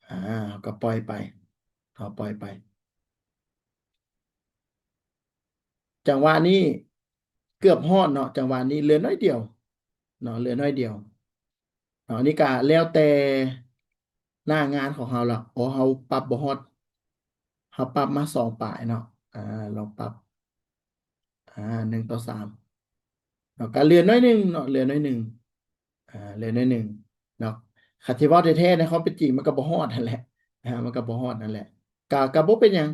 อ่าก็ปล่อยไปเอาปล่อยไปจังหวะนี้เกือบฮอดเนาะจังหวะนี้เหลือน้อยเดียวเนาะเหลือน้อยเดียวเนาะนี่ก็แล้วแต่หน้างานของเราละโอ้เราปรับบ่ฮอดเราปรับมาสองป่ายเนาะอ่าเราปรับอ่า1:3เนาะก็เหลือน้อยหนึ่งเนาะเหลือน้อยหนึ่งเหลือน้อยหนึ่งเนาะคันที่เว้าแท้ๆในความเป็นจริงมันก็บ่ฮอดนั่นแหละมันก็บ่ฮอดนั่นแหละก็บ่เป็นหยัง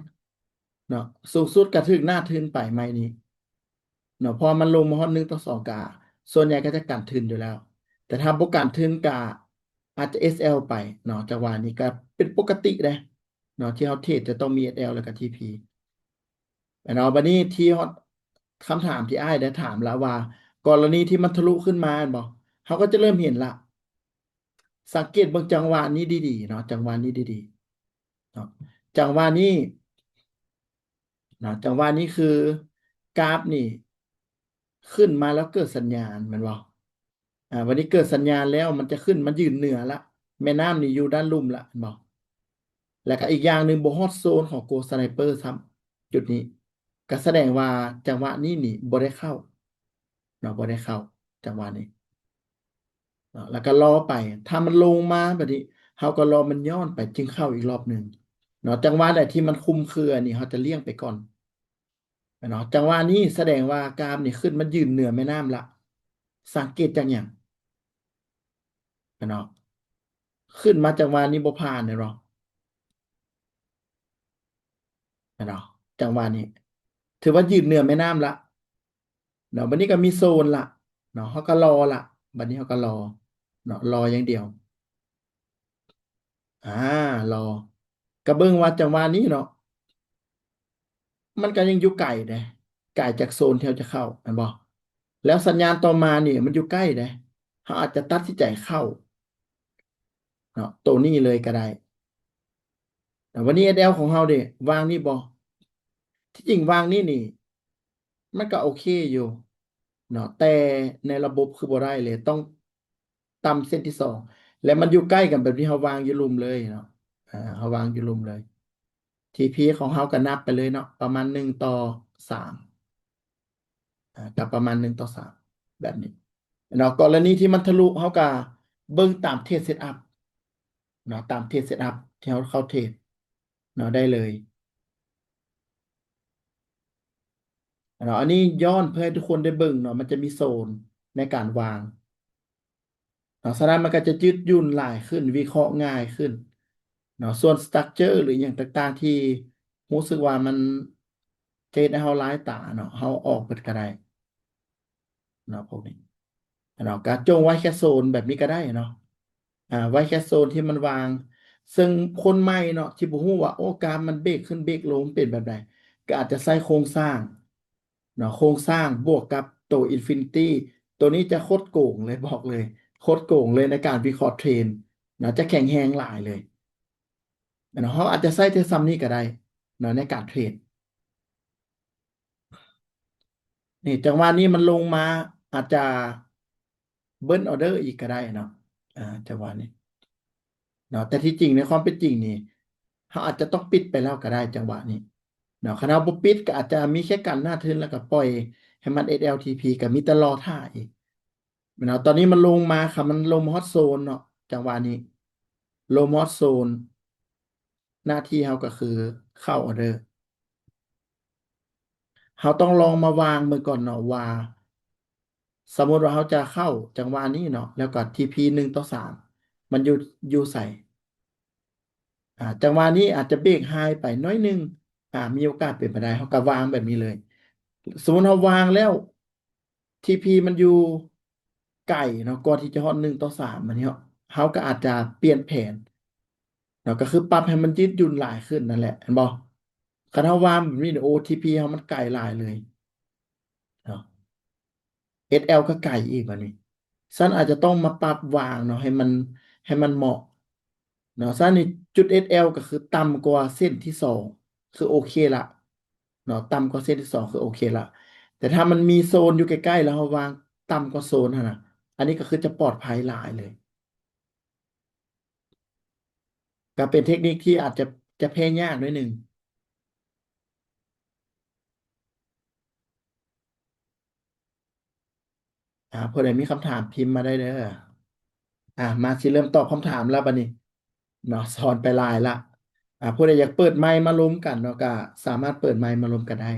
เนาะสูงสุดก็ถึงหน้าทื่นไปไม้นี้ เนาะพอมันลงมาฮอด1:2กะส่วนใหญ่ก็จะกันทุนอยู่แล้วแต่ถ้าบ่กันทุนกะอาจจะ SL ไปเนาะจังหวะนี้ก็เป็นปกติเลยเนาะที่เฮาเทรดจะต้องมี SL แล้วก็ TP แต่เนาะบัดนี้ที่ฮอดคำถามที่อ้ายได้ถามแล้วว่ากรณีที่มันทะลุขึ้นมาบ่เขาก็จะเริ่มเห็นละสังเกตเบิ่งจังหวะนี้ดีๆเนาะจังหวะนี้ดีๆเนาะจังหวะนี้เนาะจังหวะนี้คือกราฟนี่ขึ้นมาแล้วเกิดสัญญาณแม่นบ่ วันนี้เกิดสัญญาณแล้วมันจะขึ้นมันยืนเหนือละแม่น้ำนี่อยู่ด้านลุ่มละบอกแล้วก็อีกอย่างหนึ่งโบฮอตโซนของโกสไนเปอร์ครับจุดนี้ก็แสดงว่าจังหวะนี้นี่บ่ได้เข้าเนาะบ่ได้เข้าจังหวะนี้เนาะแล้วก็รอไปถ้ามันลงมาแบบนี้เขาก็รอมันย้อนไปจึงเข้าอีกรอบหนึ่งเนาะจังหวะไหนที่มันคุมเครือนี่เขาจะเลี่ยงไปก่อนเนาะจังหวะนี้แสดงว่ากรามนี่ขึ้นมันยืนเหนือแม่น้ำละสังเกตจากอย่างเนาะขึ้นมาจังหวะนี้บ่ผ่านเนี่ยหรอ เนาะจังหวะนี้ถือว่ายืนเหนือแม่น้ำละเนาะบัดนี้ก็มีโซนละเนาะเขาก็รอละบัดนี้เขาก็รอเนาะรออย่างเดียวอ่ารอกระเบื้องว่าจังหวะนี้เนาะมันก็ยังอยู่ไกลเด้ไกลจากโซนที่เราจะเข้าอันบ่แล้วสัญญาณต่อมานี่มันอยู่ใกล้เด้เขาอาจจะตัดสินใจเข้าเนาะตัวนี้เลยก็ได้แต่วันนี้ SL ของเราเด้วางนี่บ่ที่จริงวางนี่นี่มันก็โอเคอยู่ เนาะแต่ในระบบคือบ่ได้เลยต้องต่ำเส้นที่สองและมันอยู่ใกล้กันแบบที่เขาวางอยู่ลุมเลยเนาะเขาวางอยู่ลุมเลยทีพีของเขาก็นับไปเลยเนาะประมาณ1:3กับประมาณ1:3แบบนี้เนาะกรณีที่มันทะลุเขาก็เบิ่งตามเทรดเซตอัพเนาะตามเทรดเซตอัพที่เขาเข้าเทรดเนาะได้เลยเนาะอันนี้ย้อนเพื่อให้ทุกคนได้เบิ่งเนาะมันจะมีโซนในการวาง เนาะฉะนั้นมันก็จะยืดหยุ่นหลายขึ้นวิเคราะห์ง่ายขึ้นเนาะส่วนสตรัคเจอร์หรืออย่างต่างๆที่รู้สึกว่ามันเจดให้เฮาหลายตาเนาะเฮาออกเบิดก็ได้เนาะพวกนี้เนาะก็จงไว้แค่โซนแบบนี้ก็ได้เนาะไว้แค่โซนที่มันวางซึ่งคนใหม่เนาะที่บ่ฮู้ว่าโอ้กราฟมันเบรกขึ้นเบรกลงเป็นแบบใดก็อาจจะใส่โครงสร้างเนาะโครงสร้างบวกกับตัวอินฟินิตี้ตัวนี้จะโคตรโกงเลยบอกเลยโคตรโกงเลยในการวิเคราะห์เทรนด์นะจะแข็งแรงหลายเลยเนาะเขาอาจจะใส่เทซัมนี้ก็ได้เนาะในการเทรดนี่จังหวะนี้มันลงมาอาจจะเบิ้ลออเดอร์อีกก็ได้เนาะจังหวะนี้เนาะแต่ที่จริงในความเป็นจริงนี่เขาอาจจะต้องปิดไปแล้วก็ได้จังหวะนี้เนาะคณะบ่ปิดก็อาจจะมีแค่กันหน้าทึนแล้วก็ปล่อยให้มัน SLTP กับมีแต่รอท่าอีกเนาะตอนนี้มันลงมาค่ะมันลงฮอตโซนเนาะจังหวะนี้ลงฮอตโซนหน้าที่เขาก็คือเข้าออเดอร์ เขาต้องลองมาวางมือก่อนเนาะว่าสมมติว่าเขาจะเข้าจังหวะนี้เนาะแล้วก็ทีพี1:3มันอยู่ใส่จังหวะนี้อาจจะเบรกไฮไปน้อยหนึงมีโอกาสเป็นไปได้เขาก็วางแบบนี้เลยสมมติเขาวางแล้วทีพีมันอยู่ไก่เนาะก่อนที่จะฮอต1:3มันเนี่ยเขาก็อาจจะเปลี่ยนแผนเนาะก็คือปรับให้มันยืดหยุ่นหลายขึ้นนั่นแหละเห็นบ่คันเขาวางแบบนี้เนี่ยโอทีพีเขามันไก่หลายเลยเนาะ SL ก็ไก่อีกวันนี้สั้นอาจจะต้องมาปรับวางเนาะให้มันเหมาะเนาะสั้นนี่จุด SL ก็คือต่ำกว่าเส้นที่สองคือโอเคละเนาะต่ำกว่าเส้นที่สองคือโอเคละแต่ถ้ามันมีโซนอยู่ใกล้ๆแล้วเราวางต่ำกว่าโซนนะอันนี้ก็คือจะปลอดภัยหลายเลยก็เป็นเทคนิคที่อาจจะแพ้ยากด้วยหนึ่งพอใดมีคำถามพิมพ์มาได้เด้อมาสิเริ่มตอบคำถามแล้วบัดนี้เนาะสอนไปหลายละผู้ใดอยากเปิดไมค์มาล้มกันเนาะก็สามารถเปิดไมค์มาล้มกันได้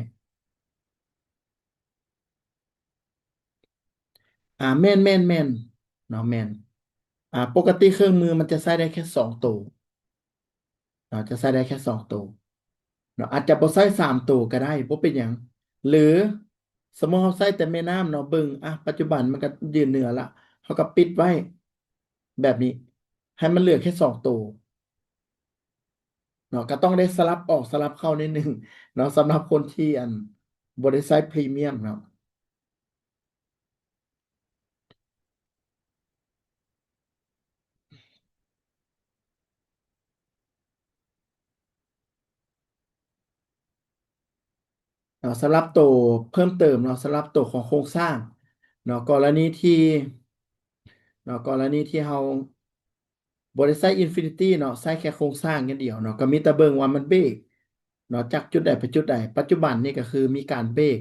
แม่นเนาะแม่นปกติเครื่องมือมันจะใช้ได้แค่สองตัวเนาะจะใช้ได้แค่สองตัวเนาะอาจจะบ่ใช้สามตัวก็ได้บ่เป็นหยังหรือสมมติเราใช้แต่แม่น้ำเนาะเบิ่งปัจจุบันมันก็ยืนเหนือละเขาก็ปิดไว้แบบนี้ให้มันเหลือแค่สองตัวเนาะก็ต้องได้สลับออกสลับเข้านิดนึงเนาะสำหรับคนที่บริษัทพรีเมียมเนาะ เนาะสำหรับตัวเพิ่มเติมเนาะสำหรับตัวของโครงสร้างเนาะกรณีที่เราบริษัทอินฟินิตี้เนาะใช้แค่โครงสร้างอย่างเดียวเนาะก็มีแต่เบิ่งว่ามันเบรกเนาะจากจุดใดไปจุดใดปัจจุบันนี่ก็คือมีการเบรก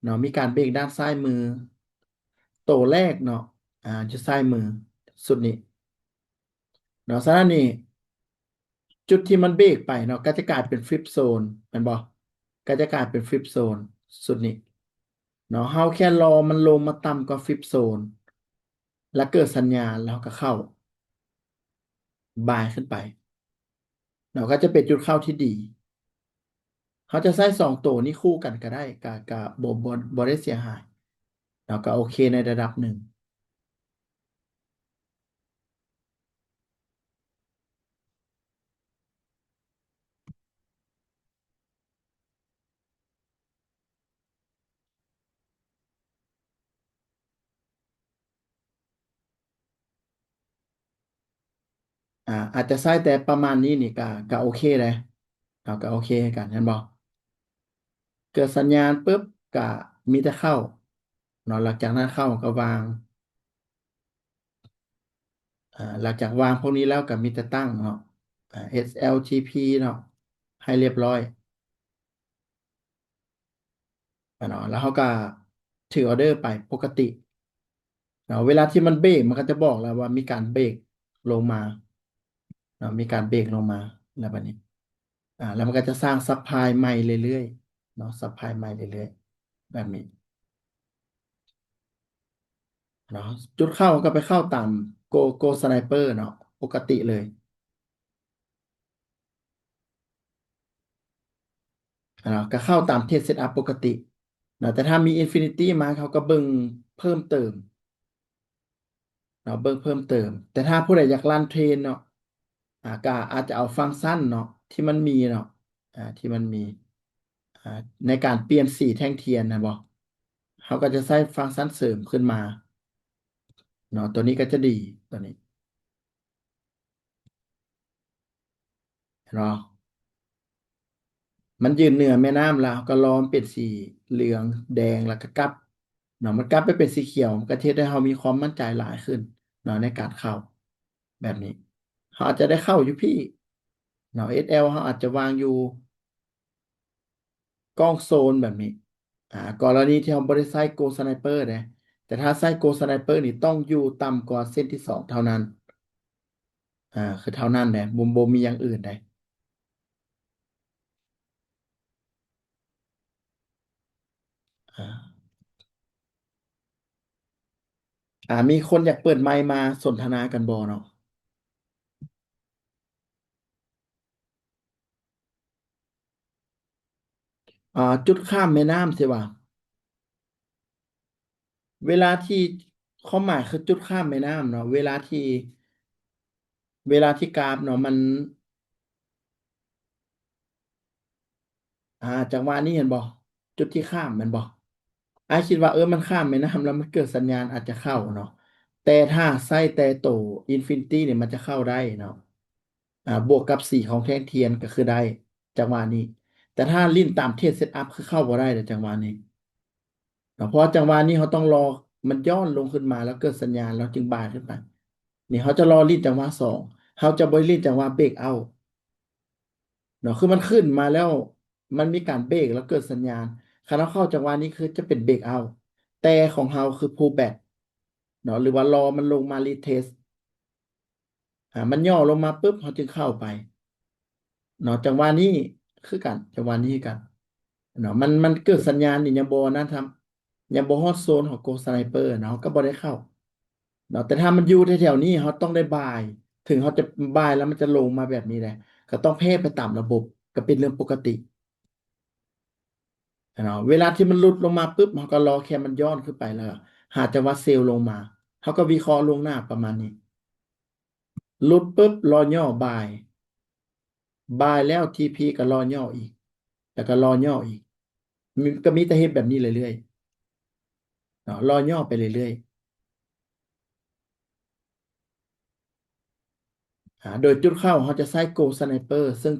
เนาะมีการเบรกด้านซ้ายมือตัวแรกเนาะจะซ้ายมือสุดนี้เนาะฉะนั้นนี่จุดที่มันเบรกไปเนาะก็จะกลายเป็นฟลิปโซนแมันบ่ก็จะกลายเป็นฟลิปโซนสุดนี้ เนาะเฮาแค่รอมันลงมาต่ำกว่าฟิปโซนแล้วเกิดสัญญาณแล้วก็เข้าบายขึ้นไปเนาะก็จะเป็นจุดเข้าที่ดีเขาจะใช้สองตัวนี้คู่กันก็ได้กับบบได้เสียหายเนาะก็โอเคในระดับหนึ่งอาจจะใช้แต่ประมาณนี้นี่ก็โอเคเลยเนาะก็โอเคกันเห็นบอกเกิดสัญญาณปุ๊บก็มีแต่เข้าเนาะหลังจากนั้นเข้าก็วางหลังจากวางพวกนี้แล้วก็มีแต่ตั้งเนาะSLTP เนาะให้เรียบร้อย เนาะแล้วเขาก็ถือออเดอร์ไปปกติเนาะเวลาที่มันเบรกมันก็จะบอกแล้วว่ามีการเบรกลงมาเนาะมีการเบรกลงมาแล้วแบบนี้แล้วมันก็จะสร้างซัพพลายใหม่เรื่อยๆเนาะซัพพลายใหม่เรื่อยๆแบบนี้เนาะจุดเข้าก็ไปเข้าตามโกสไนเปอร์เนาะปกติเลยเนาะก็เข้าตามเทสเซตอัพปกติเนาะแต่ถ้ามีอินฟินิตี้มาเขาก็เบิ่งเพิ่มเติม เนาะเบิ่งเพิ่มเติมแต่ถ้าผู้ใดอยากรันเทรนเนาะก็อาจจะเอาฟังก์ชันเนาะที่มันมีเนาะที่มันมีอ่าในการเปลี่ยนสีแท่งเทียนนะบอกเขาก็จะใส่ฟังก์ชันเสริมขึ้นมาเนาะตัวนี้ก็จะดีตัวนี้เนาะมันยืนเหนือแม่น้ำแล้วก็ล้อมเป็นสีเหลืองแดงแล้วก็กลับเนาะมันกลับไปเป็นสีเขียวมันก็เทศให้เรามีความมั่นใจหลายขึ้นเนาะในการเข้าแบบนี้เขาอาจจะได้เข้าอยู่พี่เนาะ SL เขาอาจจะวางอยู่ กล้องโซนแบบนี้กรณีที่เราบริใช้โกสไนเปอร์นะแต่ถ้าใช้โกสไนเปอร์นี่ต้องอยู่ต่ำกว่าเส้นที่สองเท่านั้นคือเท่านั้นนะมุมโบมีอย่างอื่นได้อ่ามีคนอยากเปิดไมค์มาสนทนากันบ่เนาะจุดข้ามแม่น้ำใช่ป่ะเวลาที่ความหมายคือจุดข้ามแม่น้ำเนาะเวลาที่กราฟเนาะมันจังหวะนี้เห็นบ่จุดที่ข้ามแมันบ่ คิดว่ามันข้ามแม่น้ำแล้วมันเกิดสัญญาณอาจจะเข้าเนาะแต่ถ้าไส้แต่โตอินฟินิตี้เนี่ยมันจะเข้าได้เนาะบวกกับสีของแท่งเทียนก็คือได้จังหวะนี้แต่ถ้าลิ้นตามเทสเซตอัพคือเข้าบ่ได้ในจังหวะนี้เนาะเพราะว่าจังหวะนี้เขาต้องรอมันย้อนลงขึ้นมาแล้วเกิดสัญญาณแล้วจึงบายขึ้นไปนี่เขาจะรอลิ้นจังหวะสองเขาจะบ่ลิ้นจังหวะเบรกเอาเนาะคือมันขึ้นมาแล้วมันมีการเบรกแล้วเกิดสัญญาณคณะเข้าจังหวะนี้คือจะเป็นเบรกเอาแต่ของเราคือ pullback เนาะหรือว่ารอมันลงมารีเทสมันย่อลงมาปุ๊บเขาจึงเข้าไปเนาะจังหวะนี้คือกันจังหวะนี้คือกันเนาะมันเกิดสัญญาณนี่ยังบ่นั่นทำยังบ่ฮอตโซนของโกสไนเปอร์เนาะก็บ่ได้เข้าเนาะแต่ถ้ามันอยู่แถวๆนี้เขาต้องได้บายถึงเขาจะบายแล้วมันจะลงมาแบบนี้แหละก็ต้องแพร่ไปตามระบบก็เป็นเรื่องปกติเนาะเวลาที่มันหลุดลงมาปุ๊บเขาก็รอแค่มันย้อนขึ้นไปแล้วหาจังหวะเซลล์ลงมาเขาก็วิเคราะห์ล่วงหน้าประมาณนี้หลุดปุ๊บรอย่อบาย บายแล้วทีพีก็รอย่ออีกแล้วก็รอย่ออีกก็มีแต่เฮ็ดแบบนี้เรื่อยๆเนาะรอย่อไปเรื่อยๆโดยจุดเข้าเขาจะใช้โกสไนเปอร์ซึ่ง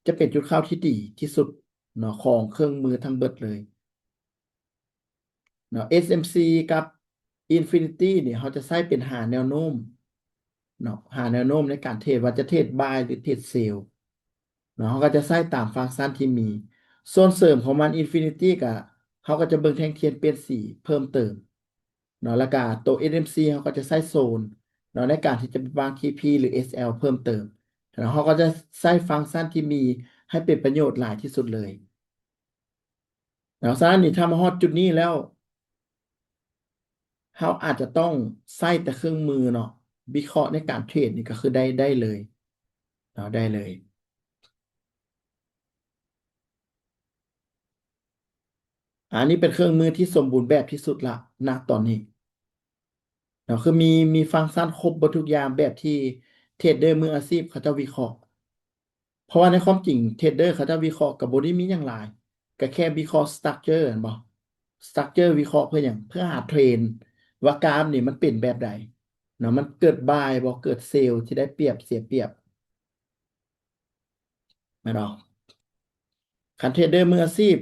จะเป็นจุดเข้าที่ดีที่สุดเนาะของเครื่องมือทั้งเบิดเลยเนาะ SMC กับ Infinity เนี่ยเขาจะใช้เป็นหาแนวโน้มเนาะหาแนวโน้มในการเทรดว่าจะเทรดบายหรือเทรดเซลเนาะเขาก็จะใช้ตามฟังก์ชันที่มีส่วนเสริมของมัน Infinity กับเขาก็จะเบิ่งแท่งเทียนเปลี่ยนสีเพิ่มเติม เนาะแล้วก็ตัว NMC เขาก็จะใส่โซนเนาะในการที่จะวาง TP หรือ SL เพิ่มเติมแล้วเขาก็จะใส่ฟังก์ชันที่มีให้เป็นประโยชน์หลายที่สุดเลยแล้วฉะนั้นนี่ถ้ามาฮอดจุดนี้แล้วเขาอาจจะต้องใส่แต่เครื่องมือเนาะวิเคราะห์ในการเทรดนี่ก็คือได้เลยเนาะได้เลยอันนี้เป็นเครื่องมือที่สมบูรณ์แบบที่สุดละณตอนนี้เนาะคือมีฟังก์ชันครบหมดทุกอย่างแบบที่เทรดเดอร์มืออาชีพเขาจะวิเคราะห์ เพราะว่าในความจริงเทรดเดอร์เขาจะวิเคราะห์กับบอดี้มีอย่างไรก็แค่วิเคราะห์สตรัคเจอร์บ่สตรัคเจอร์วิเคราะห์เพื่ออย่างเพื่อหาเทรนว่ากราฟนี่มันเป็นแบบใดเนาะมันเกิดบายบ่เกิดเซลล์ที่ได้เปรียบเสียเปรียบไม่หรอกคันเทรดเดอร์มืออาชีพ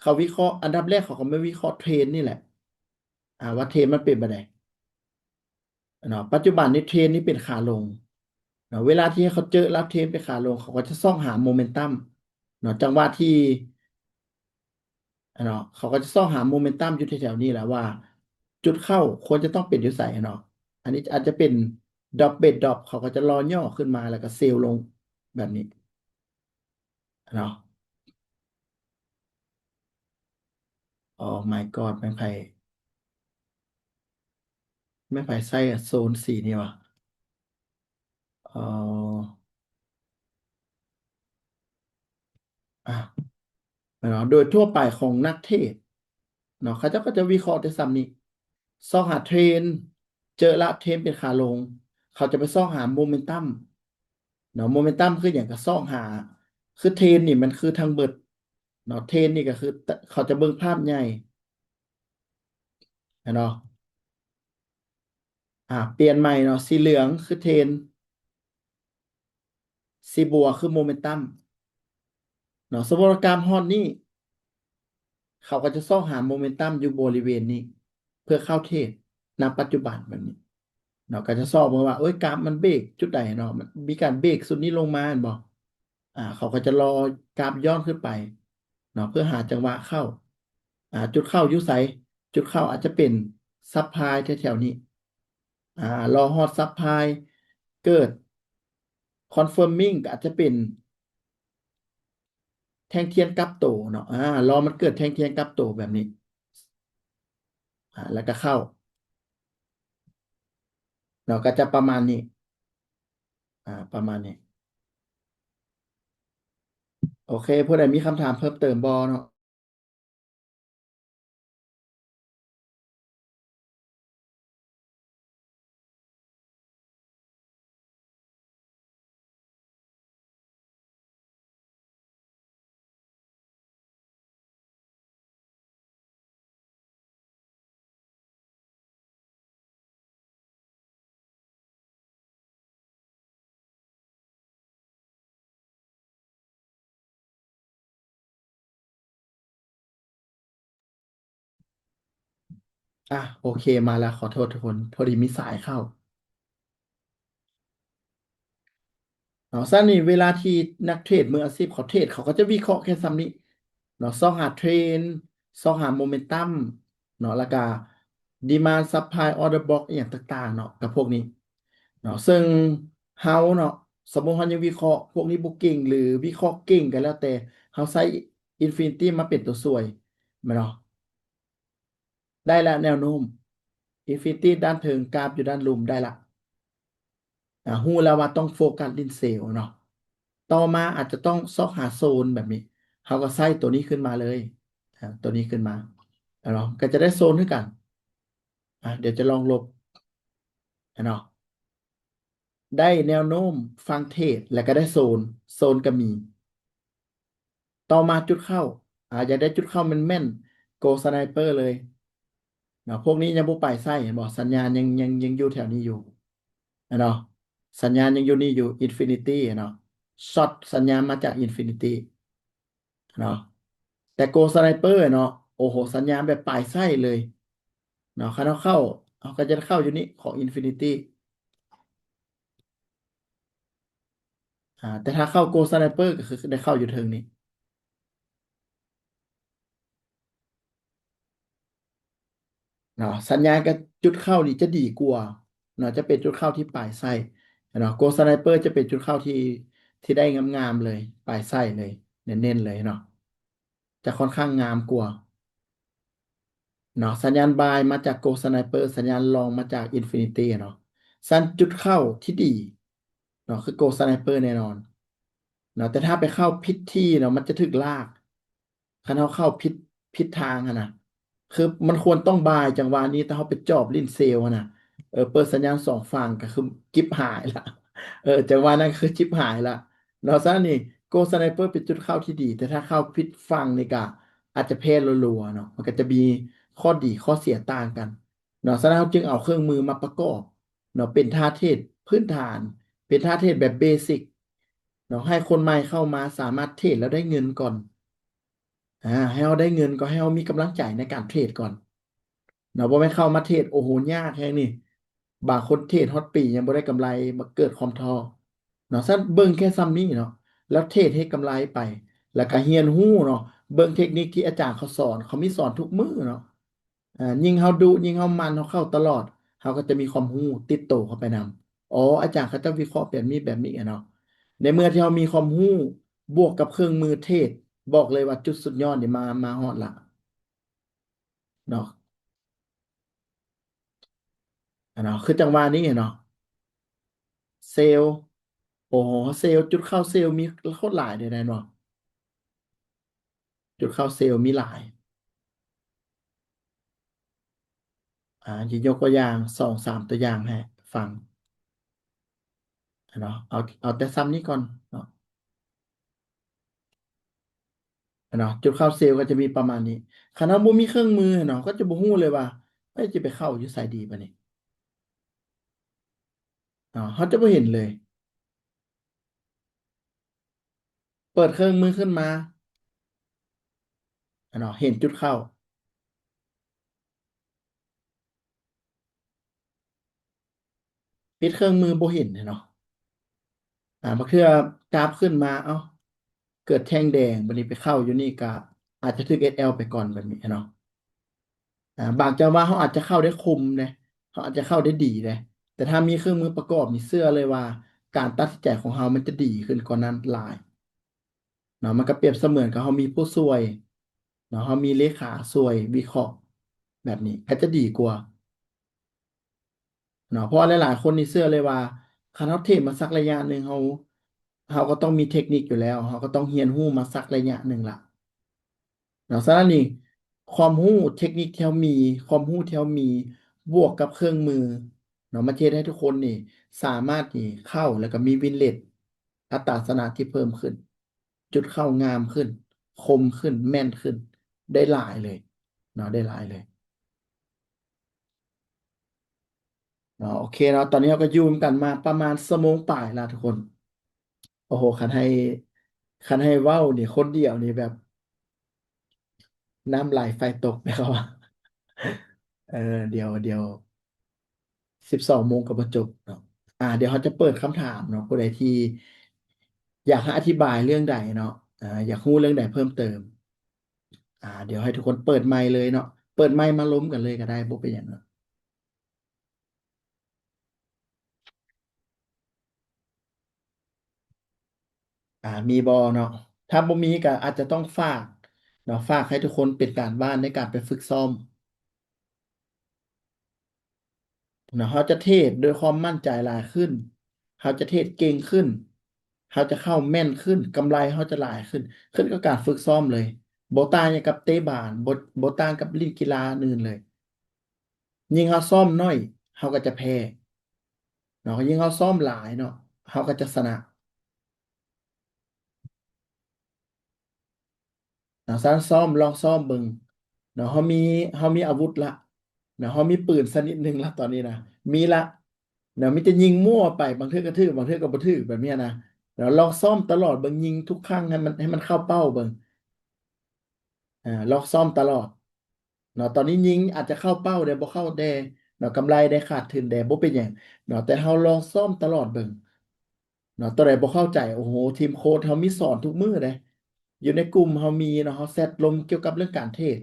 เขาวิเคราะห์อันดับแรกเขาก็ไม่วิเคราะห์เทรนนี่แหละว่าเทรนมันเป็นแบบใดเนาะปัจจุบันนี้เทรนนี่เป็นขาลงเนาะเวลาที่เขาเจอรับเทรนเป็นขาลงเขาก็จะส่องหาโมเมนตัมเนาะจังหวะที่ เนาะเขาก็จะซ่องหาโมเมนตัมอยู่แถวๆนี้แหละว่าจุดเข้าควรจะต้องเป็นอยู่ใส่เนาะอันนี้อาจจะเป็นดรอปเบดดรอปเขาก็จะรอย่อขึ้นมาแล้วก็เซลล์ลงแบบนี้เนาะอ๋อ my god ไม่ไผ่ไส้โซนสีนี่วะเอออ่ะเนาะโดยทั่วไปของนักเทรดเนาะเขาเจ้าก็จะวิเคราะห์ในซ้ำนี้ซ่องหาเทรนเจอละเทรนเป็นขาลงเขาจะไปซ่องหาโมเมนตัม เนาะโมเมนตัมคืออย่างกับซอกหาคือเทรนนี่มันคือทางเบิดเนาะเทรนนี่ก็คือเขาจะเบิ่งภาพใหญ่เนาะเปลี่ยนใหม่เนาะสีเหลืองคือเทรนสีบัวคือโมเมนตัมเนาะสมมติว่ากราฟฮอตนี่เขาก็จะซอกหาโมเมนตัมอยู่บริเวณนี้เพื่อเข้าเทรดณปัจจุบันแบบนี้เนาะก็จะซอกมาว่าเอ้ยกราฟมันเบรกจุดใดเนาะมันมีการเบรกสุดนี้ลงมาเห็นบ่เขาก็จะรอกราฟย้อนขึ้นไปเนาะเพื่อหาจังหวะเข้าจุดเข้าอยุไสจุดเข้าอาจจะเป็นซับไพลายแถวๆนี้อ่ารอฮอตซับไพลายเกิดคอนเฟิร์มมิ่งก็อาจจะเป็นแท่งเทียนกลับโตเนาะรอมันเกิดแท่งเทียนกลับโตแบบนี้แล้วก็เข้าเนาะก็จะประมาณนี้ประมาณนี้โอเคผู้ใดมีคำถามเพิ่มเติมบอเนาะ โอเคมาแล้วขอโทษทุกคนพอดีมีสายเข้า สั้นนี่เวลาที่นักเทรดมืออาชีพเขาเทรดเขาก็จะวิเคราะห์แค่ซ้ำนี้เนาะซองหาเทรนซองหาโมเมนตัมเนาะแล้วก็ดีมานด์ซัพพลายออเดอร์บล็อกอย่างต่างๆเนาะกับพวกนี้เนาะซึ่งเฮาเนาะสมมุติเขายังวิเคราะห์พวกนี้บุกเก่งหรือวิเคราะห์เก่งกันแล้วแต่เขาใช้อินฟินิตี้มาเป็นตัวช่วยแม่นเนาะได้ละแนวโน้มอินฟินิตี้ด้านเทิงกราฟอยู่ด้านลุ่มได้ละ ฮู้แล้วว่าต้องโฟกัสลินเซลเนาะต่อมาอาจจะต้องซอกหาโซนแบบนี้เขาก็ใส่ตัวนี้ขึ้นมาเลยตัวนี้ขึ้นมาเนาะก็จะได้โซนด้วยกันเดี๋ยวจะลองลบเนาะได้แนวโน้มฟังเทศแล้วก็ได้โซนโซนก็มีต่อมาจุดเข้าอยากได้จุดเข้ามันแม่นโกสไนเปอร์เลยเนาะพวกนี้ยังบ่ไปไส้เห็นบอกสัญญาณยังอยู่แถวนี้อยู่เนาะสัญญาณยังอยู่นี่อยู่อินฟินิตี้เนาะช็อตสัญญาณมาจากอินฟินิตี้ เนาะแต่โกสไนเปอร์เนาะโอ้โหสัญญาณแบบปลายไส้เลยเนาะเข้าเอาก็จะเข้าอยู่นี่ของอินฟินิตี้แต่ถ้าเข้าโกสไนเปอร์ก็คือได้เข้าอยู่เทิงนี้เนาะสัญญาณกับจุดเข้านี่จะดีกว่าเนาะจะเป็นจุดเข้าที่ปลายไส้เนาะโกสไนเปอร์จะเป็นจุดเข้าที่ได้งามๆเลยปลายไส้เลยเน้นๆเลยเนาะจะค่อนข้างงามกว่า เนาะสัญญาณบายมาจากโกสไนเปอร์สัญญาณรองมาจากอินฟินิตี้เนาะสัญจุดเข้าที่ดีเนาะคือโกสไนเปอร์แน่นอนเนาะแต่ถ้าไปเข้าผิดที่เนาะมันจะถึกลากคันเขาเข้าผิดทางอะนะคือมันควรต้องบายจังหวะนี้แต่เขาไปจอบลิ้นเซลล์อะนะเปิดสัญญาณสองฝั่งก็คือจิ๊บหายละจังหวะนั้นคือจิ๊บหายละเนาะซะนี่โกสไนเปอร์เป็นจุดเข้าที่ดีแต่ถ้าเข้าผิดฝั่งนี่ก็ อาจจะแพ้รัวๆเนาะมันก็จะมีข้อดีข้อเสียต่างกันเนาะฉะนั้นเราจึงเอาเครื่องมือมาประกอบเนาะเป็นท่าเทศพื้นฐานเป็นท่าเทศแบบเบสิกเนาะให้คนใหม่เข้ามาสามารถเทรดแล้วได้เงินก่อนให้เราได้เงินก็ให้เรามีกำลังใจในการเทรดก่อนเนาะบ่แม่นเข้ามาเทรดโอ้โหยากแค่นี้บางคนเทรดฮอตปียังบ่ได้กำไรมาเกิดความท้อเนาะซันเบิ่งแค่ซ้ำนี้เนาะแล้วเทรดให้กำไรไปแล้วก็เรียนรู้เนาะเบิ่งเทคนิคที่อาจารย์เขาสอนเขามีสอนทุกมื้อเนาะ ยิ่งเขาดูยิ่งเขามันเขาเข้าตลอดเขาก็จะมีความรู้ติดโตเข้าไปนำอาจารย์เขาจะวิเคราะห์แบบนี้อะเนาะในเมื่อที่เรามีความรู้บวกกับเครื่องมือเทศบอกเลยว่าจุดสุดยอดนี่มาฮอดละเนาะเนาะคือจังหวะนี้เนาะเซลล์โอ้โหเซลล์จุดเข้าเซลล์มีโคตรหลายเลยนะเนาะจุดเข้าเซลล์มีหลายจะยกตัวอย่างสองสามตัวอย่างให้ฟังเนาะเอาแต่ซ้ำนี้ก่อนเนาะ เนาะจุดเข้าเซลล์ก็จะมีประมาณนี้คณะบ่มีเครื่องมือเนาะก็จะบ่ฮู้เลยว่าจะไปเข้าอยู่ไสดีปะนี่เขาจะบ่เห็นเลยเปิดเครื่องมือขึ้นมาเนาะเห็นจุดเข้าปิดเครื่องมือบ่เห็นเนาะบางเทื่อกราฟขึ้นมาเกิดแท่งแดงบัดนี้ไปเข้าอยู่นี่ก็อาจจะถึก SL ไปก่อนแบบนี้เนาะบางจังหวะเขาอาจจะเข้าได้คมนะเขาอาจจะเข้าได้ดีเลยแต่ถ้ามีเครื่องมือประกอบนี่เชื่อเลยว่าการตัดสินใจของเรามันจะดีขึ้นกว่านั้นหลาย เนาะมันก็เปรียบเสมือนกับเขามีผู้ช่วยเนาะเขามีเลขาช่วยวิเคราะห์แบบนี้ก็จะดีกว่าเนาะเพราะว่าหลายๆคนนี่เชื่อเลยว่าคันเขาเทรดมาสักระยะหนึ่งเขาก็ต้องมีเทคนิคอยู่แล้วเขาก็ต้องเรียนรู้มาสักระยะหนึ่งละเนาะฉะนั้นนี่ความรู้เทคนิคที่เขามีความรู้ที่เขามีบวกกับเครื่องมือเนาะมาเทรดให้ทุกคนนี่สามารถนี่เข้าแล้วก็มีวินเลทอัตราชนะที่เพิ่มขึ้นจุดเข้างามขึ้นคมขึ้นแม่นขึ้นได้หลายเลยเนาะได้หลายเลยโอเคเนาะตอนนี้เราก็อยุ่มกันมาประมาณชั่วโมงป่ายแล้วทุกคนโอ้โหคันให้เว้านี่คนเดียวนี่แบบน้ำลายไฟตกนะครับว่า เออเดี๋ยว12 โมงก็มาจบเนาะเดี๋ยวเขาจะเปิดคำถามเนาะผู้ใดที่อยากให้อธิบายเรื่องใดเนาะอยากรู้เรื่องใดเพิ่มเติมเดี๋ยวให้ทุกคนเปิดไมค์เลยเนาะเปิดไมค์มาล้มกันเลยก็ได้บ่เป็นอย่างเนาะมีบอเนาะถ้าบ่มีก็อาจจะต้องฝากเนาะฝากให้ทุกคนเป็นการบ้านในการไปฝึกซ้อม นะเขาจะเทรดด้วยความมั่นใจหลายขึ้นเขาจะเทรดเก่งขึ้นเขาจะเข้าแม่นขึ้นกำไรเขาจะหลายขึ้นขึ้นกับการฝึกซ้อมเลยโบต่างอย่างกับเตะบาสโบต่างกับเล่นกีฬาอื่นเลยยิ่งเขาซ้อมน้อยเขาก็จะแพ้เนาะยิ่งเขาซ้อมหลายเนาะเขาก็จะชนะ สร้างซ่อมลองซ่อมเบิ่งเนาะเขามีอาวุธละเนาะเขามีปืนสักนิดหนึงละตอนนี้นะมีละเนาะมีแต่ยิงมั่วไปบางเทื่อก็ถือบางเทื่อก็บ่ถือแบบเนี้ยนะเนาะลองซ่อมตลอดเบิ่งยิงทุกครั้งให้มันเข้าเป้าเบิ่งลองซ่อมตลอดเนาะตอนนี้ยิงอาจจะเข้าเป้าได้บ่เข้าได้เนาะกำไรได้ขาดทุนได้บ่เป็นหยังเนาะแต่เราลองซ่อมตลอดเบิ่ง เนาะตัวใดบ่เข้าใจโอ้โหทีมโค้ชเขามีสอนทุกมื้อเลยอยู่ในกลุ่มเขามีเนาะเขาเซตลงเกี่ยวกับเรื่องการเทรด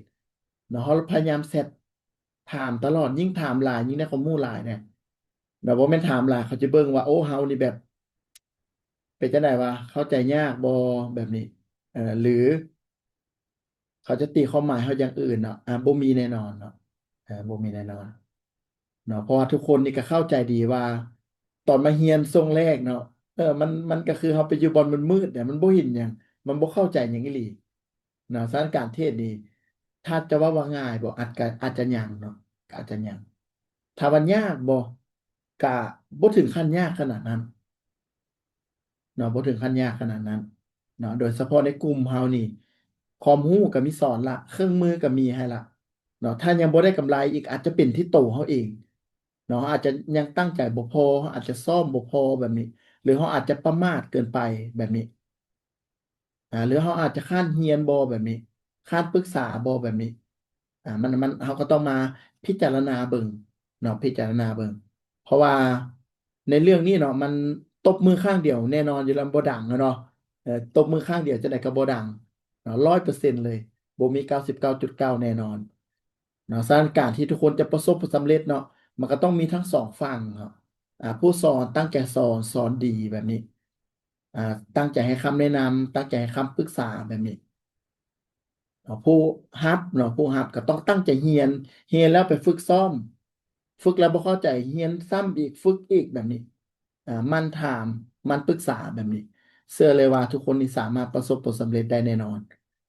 เนาะเขาพยายามเซตถามตลอดยิ่งถามหลายยิ่งได้ข้อมูลหลายเนี่ยเนาะบ่แม่นถามหลายเขาจะเบิ่งว่าโอ้เฮานี่แบบเป็นจังไดวะเข้าใจยากบ่แบบนี้หรือเขาจะตีความหมายเขาอย่างอื่นเนาะบ่มีแน่นอนเนาะบ่มีแน่นอน เนาะเพราะว่าทุกคนนี่ก็เข้าใจดีว่าตอนมาเฮียนทรงแรกเนาะมันก็คือเขาไปอยู่บอลมันมืดเนี่ยมันบ่เห็นหยังมันบ่เข้าใจหยังอีหลีเนาะสถานการณ์เทศนี่ถ้าจะว่าง่ายบ่อาจจะยังเนาะก็อาจจะยังถ้ามันยากบ่ก็บ่ถึงขั้นยากขนาดนั้น เนาะบ่ถึงขั้นยากขนาดนั้นเนาะโดยเฉพาะในกลุ่มเฮานี่ความรู้ก็มีสอนละเครื่องมือก็มีให้ละเนาะถ้ายังบ่ได้กำไรอีกอาจจะเป็นที่โตวเฮาเองเนาะอาจจะยังตั้งใจบ่พออาจจะซ่อมบ่พอแบบนี้หรือเฮาอาจจะประมาทเกินไปแบบนี้ หรือเขาอาจจะค้านเฮียนบอแบบนี้ค้านปรึกษาบอแบบนี้มันเขาก็ต้องมาพิจารณาเบิ่งเนาะพิจารณาเบิ่งเพราะว่าในเรื่องนี้เนาะมันตบมือข้างเดียวแน่นอนอยู่แล้วบ่ดังอะเนาะตบมือข้างเดียวจะได้ก็บ่ดังเนาะ100%เลยบ่มี99.9แน่นอนเนาะสถานการณ์ที่ทุกคนจะประสบผลสำเร็จเนาะมันก็ต้องมีทั้งสองฝั่งครับผู้สอนตั้งใจสอนดีแบบนี้ อ่าตั้งใจให้คำแนะนำตั้งใจให้คำปรึกษาแบบนี้ผู้ผู้ฮับก็ต้องตั้งใจเฮียนแล้วไปฝึกซ้อมฝึกแล้วบ่เข้าใจเฮียนซ้ำอีกฝึกอีกแบบนี้มันถามมันปรึกษาแบบนี้เชื่อเลยว่าทุกคนนี่สามารถประสบผลสำเร็จได้แน่นอน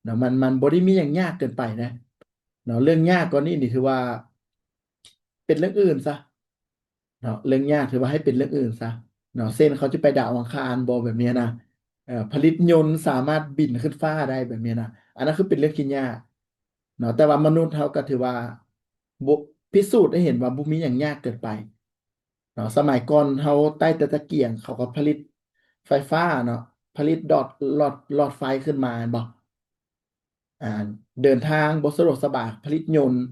เนาะมันบ่ได้มีอย่างยากเกินไปนะเนาะเรื่องยากกว่านี้นี่ถือว่าเป็นเรื่องอื่นซะ เนาะเรื่องยากถือว่าให้เป็นเรื่องอื่นซะเนาะเส้นเขาจะไปดาวอังคารบอแบบเนี้ยนะผลิตยนต์สามารถบินขึ้นฟ้าได้แบบเนี้ยนะอันนั้นคือเป็นเรื่องที่ยากเนาะแต่ว่ามนุษย์เขาก็ถือว่าบุพิสูจน์ให้เห็นว่าบุมีอย่างยากเกินไปเนาะสมัยก่อนเขาใต้ตะเกียงเขาก็ผลิตไฟฟ้าเนาะผลิตหลอดไฟขึ้นมาบอกอ่าเดินทางบสะดวกสบายผลิตยนต์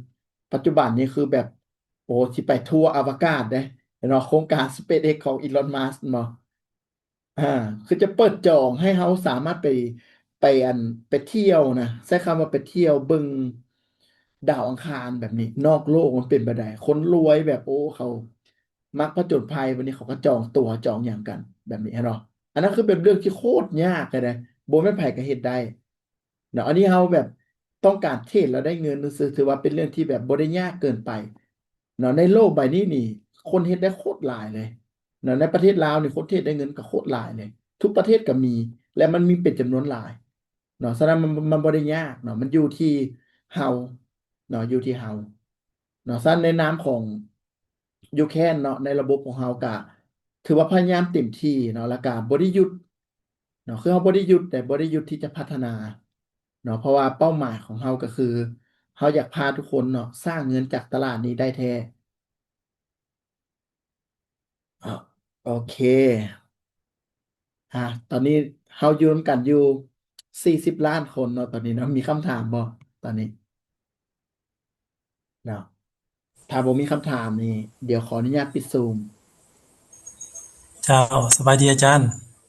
ปัจจุบันนี้คือแบบโอ้ที่ไปทัวร์อวกาศได้ เนาะโครงการ SpaceX ของอีลอนมัสก์เนาะอ่าคือจะเปิดจองให้เขาสามารถไปเที่ยวนะใช้คำว่าไปเที่ยวเบิ่งดาวอังคารแบบนี้นอกโลกมันเป็นไปได้คนรวยแบบโอ้เขามักผจญภัยวันนี้เขาก็จองตั๋วจองอย่างกันแบบนี้เนาะอันนั้นคือเป็นเรื่องที่โคตรยากเลยนะโบไม่นไผก็เฮ็ดได้เนาะอันนี้เขาแบบต้องการเทรดแล้วได้เงินซื้อถือว่าเป็นเรื่องที่แบบบ่ได้ยากเกินไปเนาะในโลกใบนี้นี่คนเฮ็ดได้โคตรหลายเลย เนาะในประเทศลาวนี่โคตรเทศได้เงินก็โคตรหลายเลยทุกประเทศก็มีและมันมีเป็นจำนวนหลายเนาะฉะนั้นมันบ่ได้ยากเนาะมันอยู่ที่เฮาเนาะอยู่ที่เฮาเนาะฉะนั้นในนามของยูแคนเนาะในระบบของเฮาก็ถือว่าพยายามเต็มที่เนาะแล้วก็บ่ได้หยุดเนาะคือเฮาบ่ได้หยุดแต่บ่ได้หยุดที่จะพัฒนาเนาะเพราะว่าเป้าหมายของเฮาก็คือเฮาอยากพาทุกคนเนาะสร้างเงินจากตลาดนี้ได้แท้อ่ะโอเค อ่าตอนนี้เฮาอยู่นำกันอยู่40 ล้านคนเนาะตอนนี้เนาะมีคำถามบ่ตอนนี้เนาะ ถ้าผมมีคำถามนี่เดี๋ยวขออนุญาตปิดซูมเจ้าสบายดีอาจารย์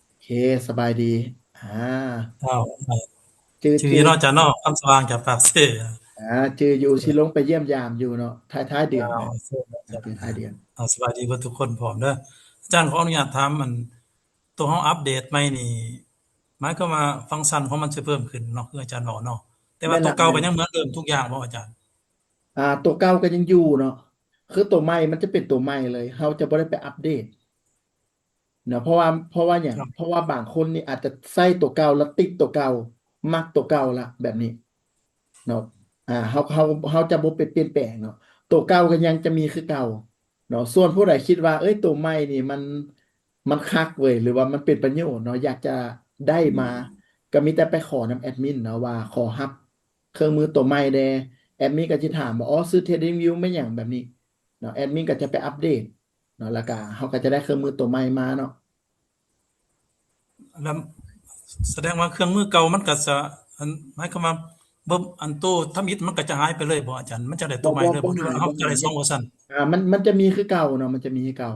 โอเคสบายดีอ่าเจ้าจือจือชื่อเนาะอาจารย์เนาะคำสว่างจากปากเซ่อ่าจืออยู่สิลงไปเยี่ยมยามอยู่เนาะท้ายเดือนเจ้านะเซ่อาจารย์เป็นท้ายเดือนสบายดีเบ่ทุกคนพร้อมเด้ออาจารย์ขออนุญาตถามตัวเฮาอัปเดตใหม่นี่หมายความว่าฟังก์ชันของมันสิเพิ่มขึ้นเนาะคืออาจารย์เว้าเนาะแต่ว่าแม่นตัวเก่าละแม่นละ ก็ยังเหมือนเดิมทุกอย่างบ่อาจารย์ตัวเก่าก็ยังอยู่เนาะคือตัวใหม่มันจะเป็นตัวใหม่เลยเราจะไม่ได้ไปอัปเดตเนาะเพราะว่าอย่างเพครับราะว่าบางคนนี่อาจจะใส่ตัวเก่าแล้วติดตัวเก่ามักตัวเก่าละแบบนี้เนาะเขาจะบ่ไปเปลี่ยนแปลงเนาะตัวเก่าก็ยังจะมีคือเก่าเนาะส่วนผู้ใดคิดว่าเอ้ยตัวใหม่นี่มันคักเว้ยหรือว่ามันเป็นประโยชน์เนาะอยากจะได้มาก็มีแต่ไปขอนำแอดมินเนาะว่าขอรับเครื่องมือตัวใหม่แด แอดมินก็จะถามว่าอ๋อซื้อ TradingView ไม่อย่างแบบนี้เนาะแอดมินก็จะไปอัปเดตเนาะแล้วก็เขาก็จะได้เครื่องมือตัวใหม่มาเนาะแล้วแสดงว่าเครื่องมือเก่ามันก็จะหมายความว่าบ่ตัวทำอิฐมันก็จะหายไปเลยบ่อาจารย์มันจะได้บ่ตัวใหม่เลยบ่หรือบ่บ่หาว่าเฮาจะได้ยบ่หาย2เวอร์ชันมันจะมีคือเก่าเนาะมันจะมีคือเก่า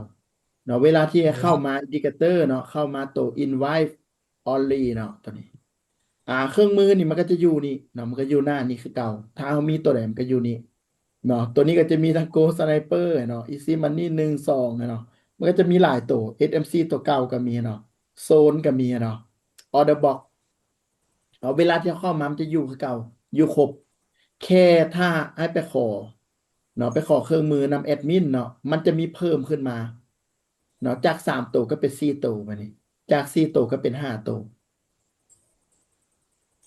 เนาะเวลาที่โอ้เข้ามาอินดิเคเตอร์เนาะเข้ามาตัว invite only เนาะตัวนี้เครื่องมือนี่มันก็จะอยู่นี่เนาะมันก็อยู่หน้านี่คือเก่าถ้าเขามีตัวไหนมันก็อยู่นี่เนาะตัวนี้ก็จะมีทั้ง Go Sniper เนาะ Easy Money 1 2เนาะมันก็จะมีหลายตัว SMC ตัวเก่าก็มีเนาะโซนก็มีเนาะ Order Box เวลาที่เข้ามามันจะอยู่คือเก่าอยู่ครบแค่ถ้าให้ไปขอเนาะไปขอเครื่องมือนำแอดมินเนาะมันจะมีเพิ่มขึ้นมาเนาะจาก3 ตัวก็เป็น4 ตัวมานี่จาก4 ตัวก็เป็น5 ตัว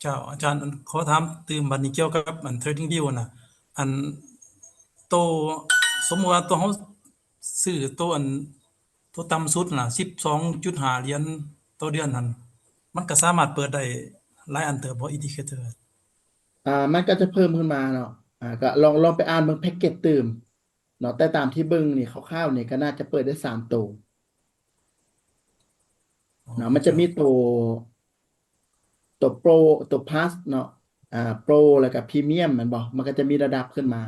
เจ้าอาจารย์ขอถามตื่มบัดนี้เกี่ยวกับTradingView น่ะอัน ตัวสมมุติว่าตัวเขาซื้อตัวต่ำสุดน่ะ12.5เหรียญต่อเดือนนั่นมันก็สามารถเปิดได้หลายอันเติบบ่อินดิเคเตอร์มันก็จะเพิ่มขึ้นมาเนาะก็ลองไปอ่านเบิ่งแพ็กเกจตื่มเนาะแต่ตามที่เบิ่งนี่คร่าวๆนี่ก็น่าจะเปิดได้3 ตัวอ๋อเนาะมันจะเจ้ามีตัวโปรตัวพลัสเนาะโปรแล้วก็พรีเมียมมันก็จะมีระดับขึ้นมา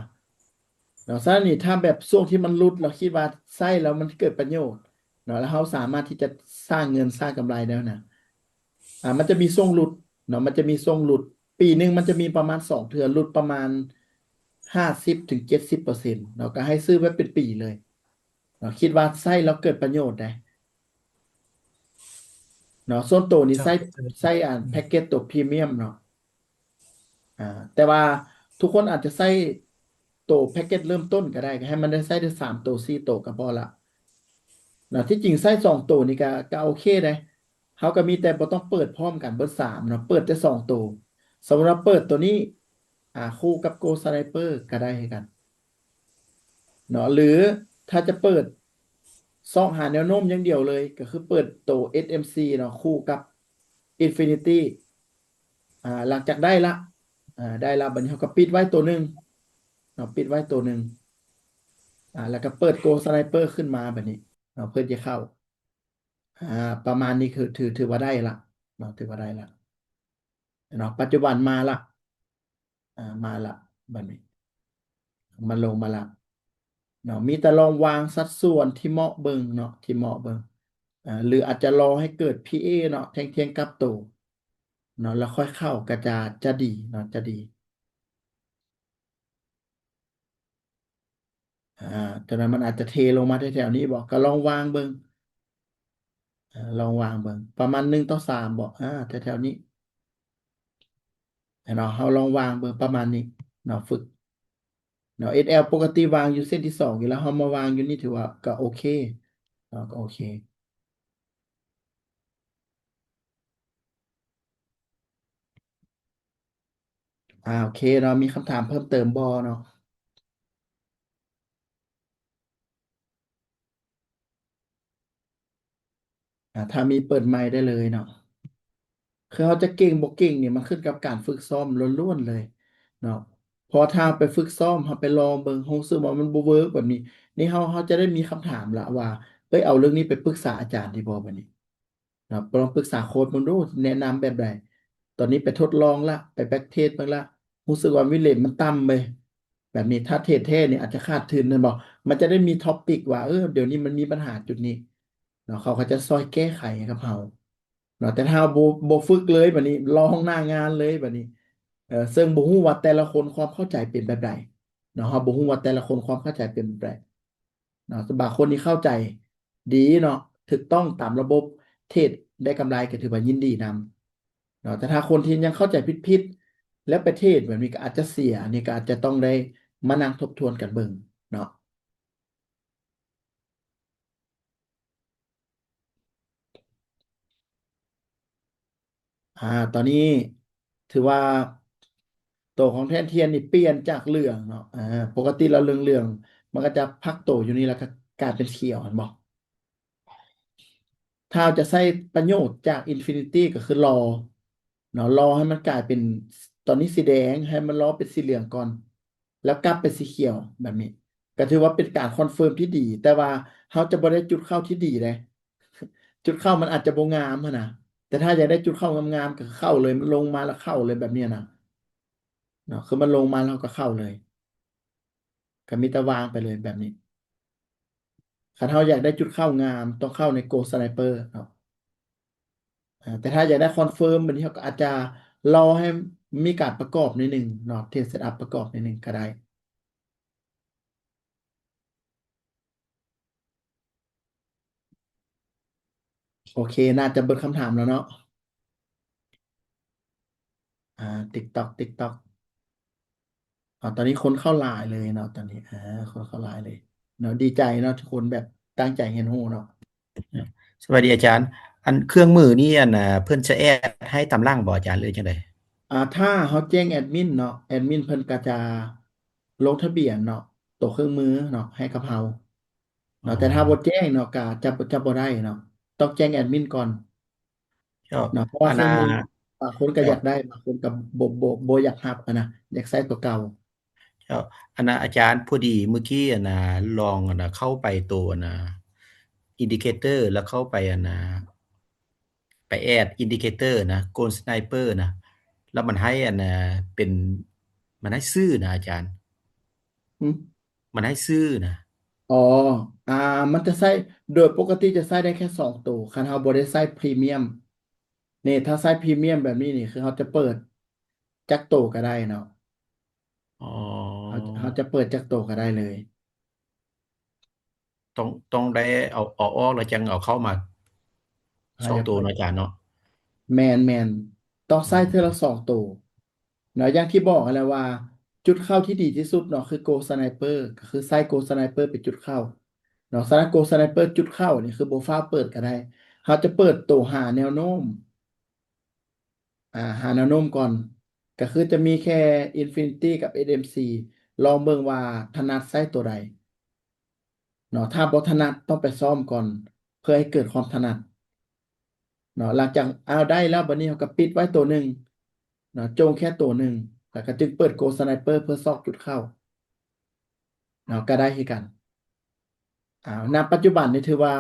เนาะซะนี่ถ้าแบบช่วงที่มันรุดเราคิดว่าไส้แล้วมันเกิดประโยชน์เนาะแล้วเขาสามารถที่จะสร้างเงินสร้างกำไรได้นะมันจะมีช่วงหลุดเนาะมันจะมีช่วงหลุดปีหนึ่งมันจะมีประมาณ2 เทื่อหลุดประมาณ50 ถึง 70%เนาะก็ให้ซื้อไว้เป็นปีเลยเนาะคิดว่าไส้แล้วเกิดประโยชน์ได้เนาะส่วนตัวนี้เจ้าไส้อืมแพ็กเกจตัวพรีเมียมเนาะอ่าแต่ว่าทุกคนอาจจะใส่ตัวแพ็กเกจเริ่มต้นก็ได้ก็ให้มันได้ใส่ได้3 ตัว4 ตัวก็พอละ นะที่จริงไส้2 ตัวนี่ก็โอเคเลยเขาก็มีแต่บ่ต้องเปิดพร้อมกันเบิด3เนาะเปิดแต่2 ตัวสำหรับเปิดตัวนี้คู่กับโกสไนเปอร์ก็ได้ให้กันเนาะหรือถ้าจะเปิดซองหาแนวโน้มอย่างเดียวเลยก็คือเปิดตัว SMC เนาะคู่กับ Infinity หลังจากได้ละบัดนี้เขาก็ปิดไว้ตัวหนึ่งเนาะปิดไว้ตัวหนึ่งแล้วก็เปิดโกสไนเปอร์ขึ้นมาแบบนี้เนาะเพื่อจะเข้า อ่าประมาณนี้คือถือว่าได้ละเนาะถือว่าได้ละเนาะปัจจุบันมาละมาละแบบนี้มาลงมาละเนาะมีแต่ลองวางสัดส่วนที่เหมาะเบิงเนาะที่เหมาะเบิงหรืออาจจะรอให้เกิด PA เนาะเทียงกับตัวเนาะแล้วค่อยเข้าก็จะดีเนาะจะดีอ่าตอนนั้นมันอาจจะเทลงมาแถวๆนี้บอกก็ลองวางเบิงลองวางเบิงประมาณ1 ต่อ 3บอกแถวๆนี้เนาะเราลองวางเบิงประมาณนี้เนาะฝึก เนาะ SL ปกติวางอยู่เส้นที่2อยู่แล้วเรามาวางอยู่นี่ถือว่าก็โอเคเนาะก็โอเคโอเคเนาะมีคำถามเพิ่มเติมบอเนาะถ้ามีเปิดไมค์ได้เลยเนาะคือเขาจะเก่งบ่เก่งเนี่ยมันขึ้นกับการฝึกซ้อมล้วนๆเลยเนาะพอถ้าไปฝึกซ้อมเขาไปลองเบิ่งรู้สึกว่ามันบ่เวิร์กแบบนี้นี่เขาจะได้มีคำถามละว่าเอ้ยเอาเรื่องนี้ไปปรึกษาอาจารย์ดีบ่แบบนี้เนาะลองปรึกษาโค้ชมึงดูแนะนำแบบใดตอนนี้ไปทดลองละไปแบ็กเทสบ้างละรู้สึกว่าวิเลทมันต่ำไป แบบนี้ถ้าเทรดเท่เนี่ยอาจจะขาดทุนนะบอกมันจะได้มีท็อปิกว่าเดี๋ยวนี้มันมีปัญหาจุดนี้เนาะเขาก็จะซอยแก้ไขให้กับเราเนาะแต่ถ้าโบฝึกเลยแบบนี้ลองหน้างานเลยแบบนี้ซึ่งบ่ฮู้ว่าแต่ละคนความเข้าใจเป็นแบบใดเนาะเราบ่ฮู้ว่าแต่ละคนความเข้าใจเป็นแบบใดเนาะบางคนที่เข้าใจดีเนาะถูกต้องตามระบบเทรดได้กำไรก็ถือว่ายินดีนำเนาะแต่ถ้าคนที่ยังเข้าใจผิดๆแล้วประเทศแบบนี้ก็อาจจะเสียอันนี่ก็อาจจะต้องได้มานั่งทบทวนกันเบิ่งเนาะตอนนี้ถือว่าตัวของแท่นเทียนนี่เปลี่ยนจากเหลืองเนาะปกติเราเหลืองมันก็จะพักโตอยู่นี่แล้วก็กลายเป็นเขียวเห็นบอก ถ้าเราจะใช้ประโยชน์จากอินฟินิตี้ก็คือรอเนาะรอให้มันกลายเป็นตอนนี้สีแดงให้มันรอเป็นสีเหลืองก่อนแล้วกลับเป็นสีเขียวแบบนี้ก็ถือว่าเป็นการคอนเฟิร์มที่ดีแต่ว่าเขาจะบ่ได้จุดเข้าที่ดีเลยจุดเข้ามันอาจจะบ่งามหั้นนะแต่ถ้าอยากได้จุดเข้างามๆก็เข้าเลยมันลงมาแล้วเข้าเลยแบบเนี้ยนะเนาะคือมันลงมาแล้วก็เข้าเลยก็มีแต่วางไปเลยแบบนี้ถ้าเราอยากได้จุดเข้างามต้องเข้าในโกสไนเปอร์เนาะ แต่ถ้าอยากได้คอนเฟิร์มแบบนี้เขาก็อาจจะรอให้มีการประกอบนิดหนึ่งเนาะเทสเซตอัพประกอบนิดหนึ่งก็ได้โอเคน่าจะเบิดคำถามแล้วเนาะอ่าติ๊กต็อกตอนนี้คนเข้าไลน์เลยเนาะตอนนี้คนเข้าไลน์เลยเนาะดีใจเนาะทุกคนแบบตั้งใจเห็นหูเนาะสวัสดีอาจารย์อันเครื่องมือนี่อันน่ะเพิ่นจะแอดให้ตำล่างบ่อาจารย์หรือจังไดถ้าเขาแจ้งแอดมินเนาะแอดมินเพิ่นก็จะลงทะเบียนเนาะตัวเครื่องมือเนาะให้กับเราอ๋อเนาะแต่ถ้าบ่แจ้งเนาะก็จะบ่ได้เนาะต้องแจ้งแอดมินก่อน เจ้าเนาะเพราะว่าอันน่ะเครื่องมือบางคนก็เจ้าอยากได้บางคนก็บ่อยากรับอะนะอยากใช้ตัวเก่าเจ้าอันน่ะอาจารย์พอดีเมื่อกี้อันน่ะลองอันน่ะเข้าไปตัวอันน่ะอินดิเคเตอร์แล้วเข้าไปอันน่ะไปแอดอินดิเคเตอร์นะ Gold Sniper นะแล้วมันให้อันน่ะเป็นมันให้ชื่อนะอาจารย์อืมมันให้ชื่อนะอ๋ออ่ามันจะใช้โดยปกติจะใช้ได้แค่2 ตัวคันเฮาบ่ได้ใช้พรีเมียมนี่ถ้าใช้พรีเมียมแบบนี้นี่คือเขาจะเปิดจักโตวก็ได้เนาะอ๋อเขาจะเปิดจักโตวก็ได้เลยต้องได้เอาออกแล้วจังเอาเข้ามาสองตัวเขาจะเปิดเนาะอาจารย์เนาะแมนต้องอ๋อใช้เทื่อละ2 ตัวเนาะอย่างที่บอกกันแล้วว่าจุดเข้าที่ดีที่สุดเนาะคือโกสไนเปอร์ก็คือใช้โกสไนเปอร์เป็นจุดเข้า เนาะสำหรับโกสไนเปอร์จุดเข้านี่คือโบฟ้าเปิดก็ได้เขาจะเปิดตัวหาแนวโน้มหาแนวโน้มก่อนก็คือจะมีแค่ Infinity กับ SMC ลองเบิ่งว่าถนัดไส้ตัวใดเนาะถ้าบ่ถนัดต้องไปซ่อมก่อนเพื่อให้เกิดความถนัดเนาะหลังจากเอาได้แล้วบัดนี้เขาก็ปิดไว้ตัวหนึ่งเนาะจงแค่ตัวหนึ่งแล้วก็จึงเปิดโกสไนเปอร์เพื่อซอกจุดเข้าเนาะก็ได้คือกันณปัจจุบันนี่ถือว่า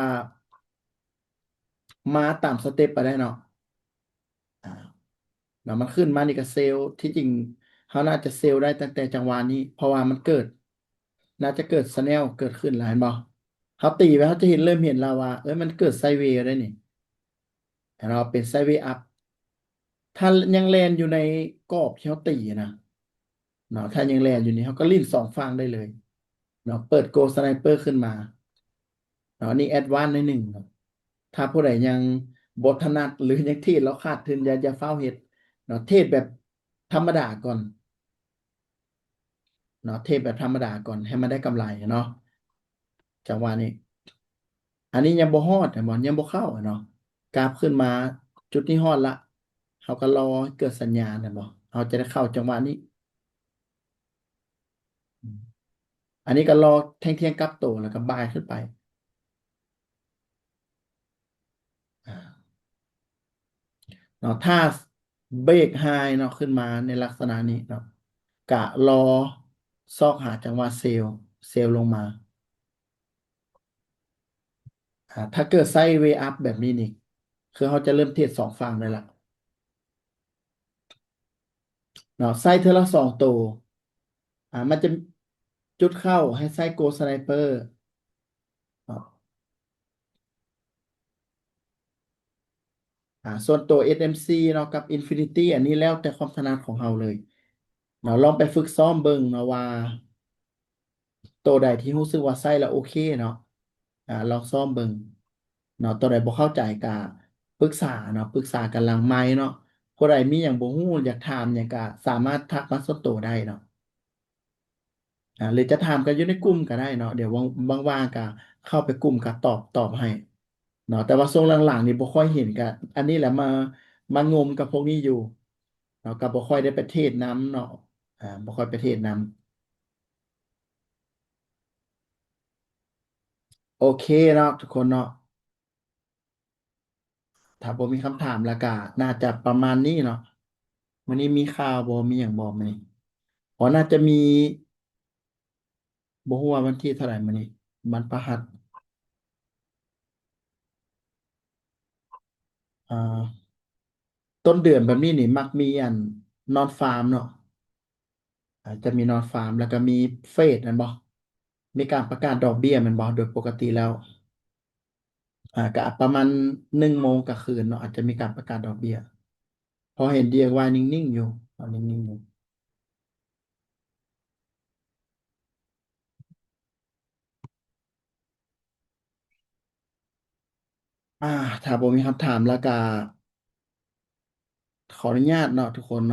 มาตามสเต็ปไปได้เนาะ อ่าแล้วมันขึ้นมานี่ก็เซลล์ที่จริงเขาน่าจะเซลล์ได้ตั้งแต่จังหวะนี้เพราะว่ามันเกิดน่าจะเกิดสแนลเกิดขึ้นแล้วเห็นบ่เขาตีไปเขาจะเริ่มเห็นแล้วว่ามันเกิดไซด์เวย์ได้นี่เราเป็นไซด์เวย์อัพถ้ายังแลนอยู่ในกรอบที่เขาตีนะเนาะถ้ายังแลนอยู่นี่เขาก็ลิ้น2 ฝั่งได้เลยเนาะเปิดโกสไนเปอร์ขึ้นมาเนาะนี่แอดวานซ์ในหนึ่งเนาะถ้าผู้ใดยังบทถนัดหรือยังเทรดแล้วขาดทุนอย่าเฝ้าเฮ็ดเนาะเทรดแบบธรรมดาก่อน เนาะเทแบบธรรมดาก่อนให้มันได้กำไรเนาะจังหวะนี้อันนี้ยังบ่ฮอดแต่บอลยังบ่เข้าอะเนาะกราฟขึ้นมาจุดนี้ฮอดละเขาก็รอให้เกิดสัญญาณนะบ่เขาจะได้เข้าจังหวะนี้อืมอันนี้ก็รอเที่ยงกลับโตแล้วก็บ่ายขึ้นไปอ่าเนาะถ้าเบรกไฮเนาะขึ้นมาในลักษณะนี้เนาะกะรอซอกหาจังหวะเซลล์ลงมาถ้าเกิดไซด์เวย์อัพแบบนี้นี่คือเขาจะเริ่มเทรด2 ฝั่งเลยล่ะ เนาะไส้เทอละ2 ตัวมันจะ จุดเข้าให้ใส่โกสไนเปอร์เนาะส่วนตัว SMC เนาะกับ Infinity อันนี้แล้วแต่ความถนัดของเราเลยเนาะลองไปฝึกซ้อมเบิ่งเนาะว่าตัวใดที่รู้สึกว่าใส่แล้วโอเคเนาะลองซ้อมเบิ่งเนาะตัวใดบ่เข้าใจก็ปรึกษาเนาะปรึกษากันหลังไมค์เนาะผู้ใดมีหยังบ่ฮู้อยากถามหยังก็สามารถทักมาส่วนตัวได้เนาะ หรือจะถามกันอยู่ในกลุ่มก็ได้เนาะเดี๋ยวว่างๆก็เข้าไปกลุ่มก็ตอบให้เนาะแต่ว่าช่วงหลังๆนี่บ่ค่อยเห็นกันอันนี้แหละมางมกับพวกนี้อยู่เนาะก็บ่ค่อยได้ไปเทศน์น้ำเนาะบ่ค่อยไปเทศน์น้ำโอเคเนาะทุกคนเนาะถ้าบ่มีคำถามแล้วก็น่าจะประมาณนี้เนาะวันนี้มีข่าวบ่มีหยังบอกไหมอ๋อน่าจะมีบ่ฮู้ว่าวันที่เท่าไหร่มื้อนี้มันพฤหัสอ่าต้นเดือนแบบนี้นี่มักมีอันนอนฟาร์มเนาะ จะมีนอนฟาร์มแล้วก็มีเฟดนั่นบ่มีการประกาศดอกเบี้ยแมันบ่โดยปกติแล้วก็ประมาณ1 โมงกลางคืนเนาะอาจจะมีการประกาศดอกเบี้ยพอเห็น DIY นิ่งๆอยู่นิ่งๆอยู่อ่าถ้าบ่มีคำถามแล้วก็ขออนุญาตเนาะทุกคนเนาะ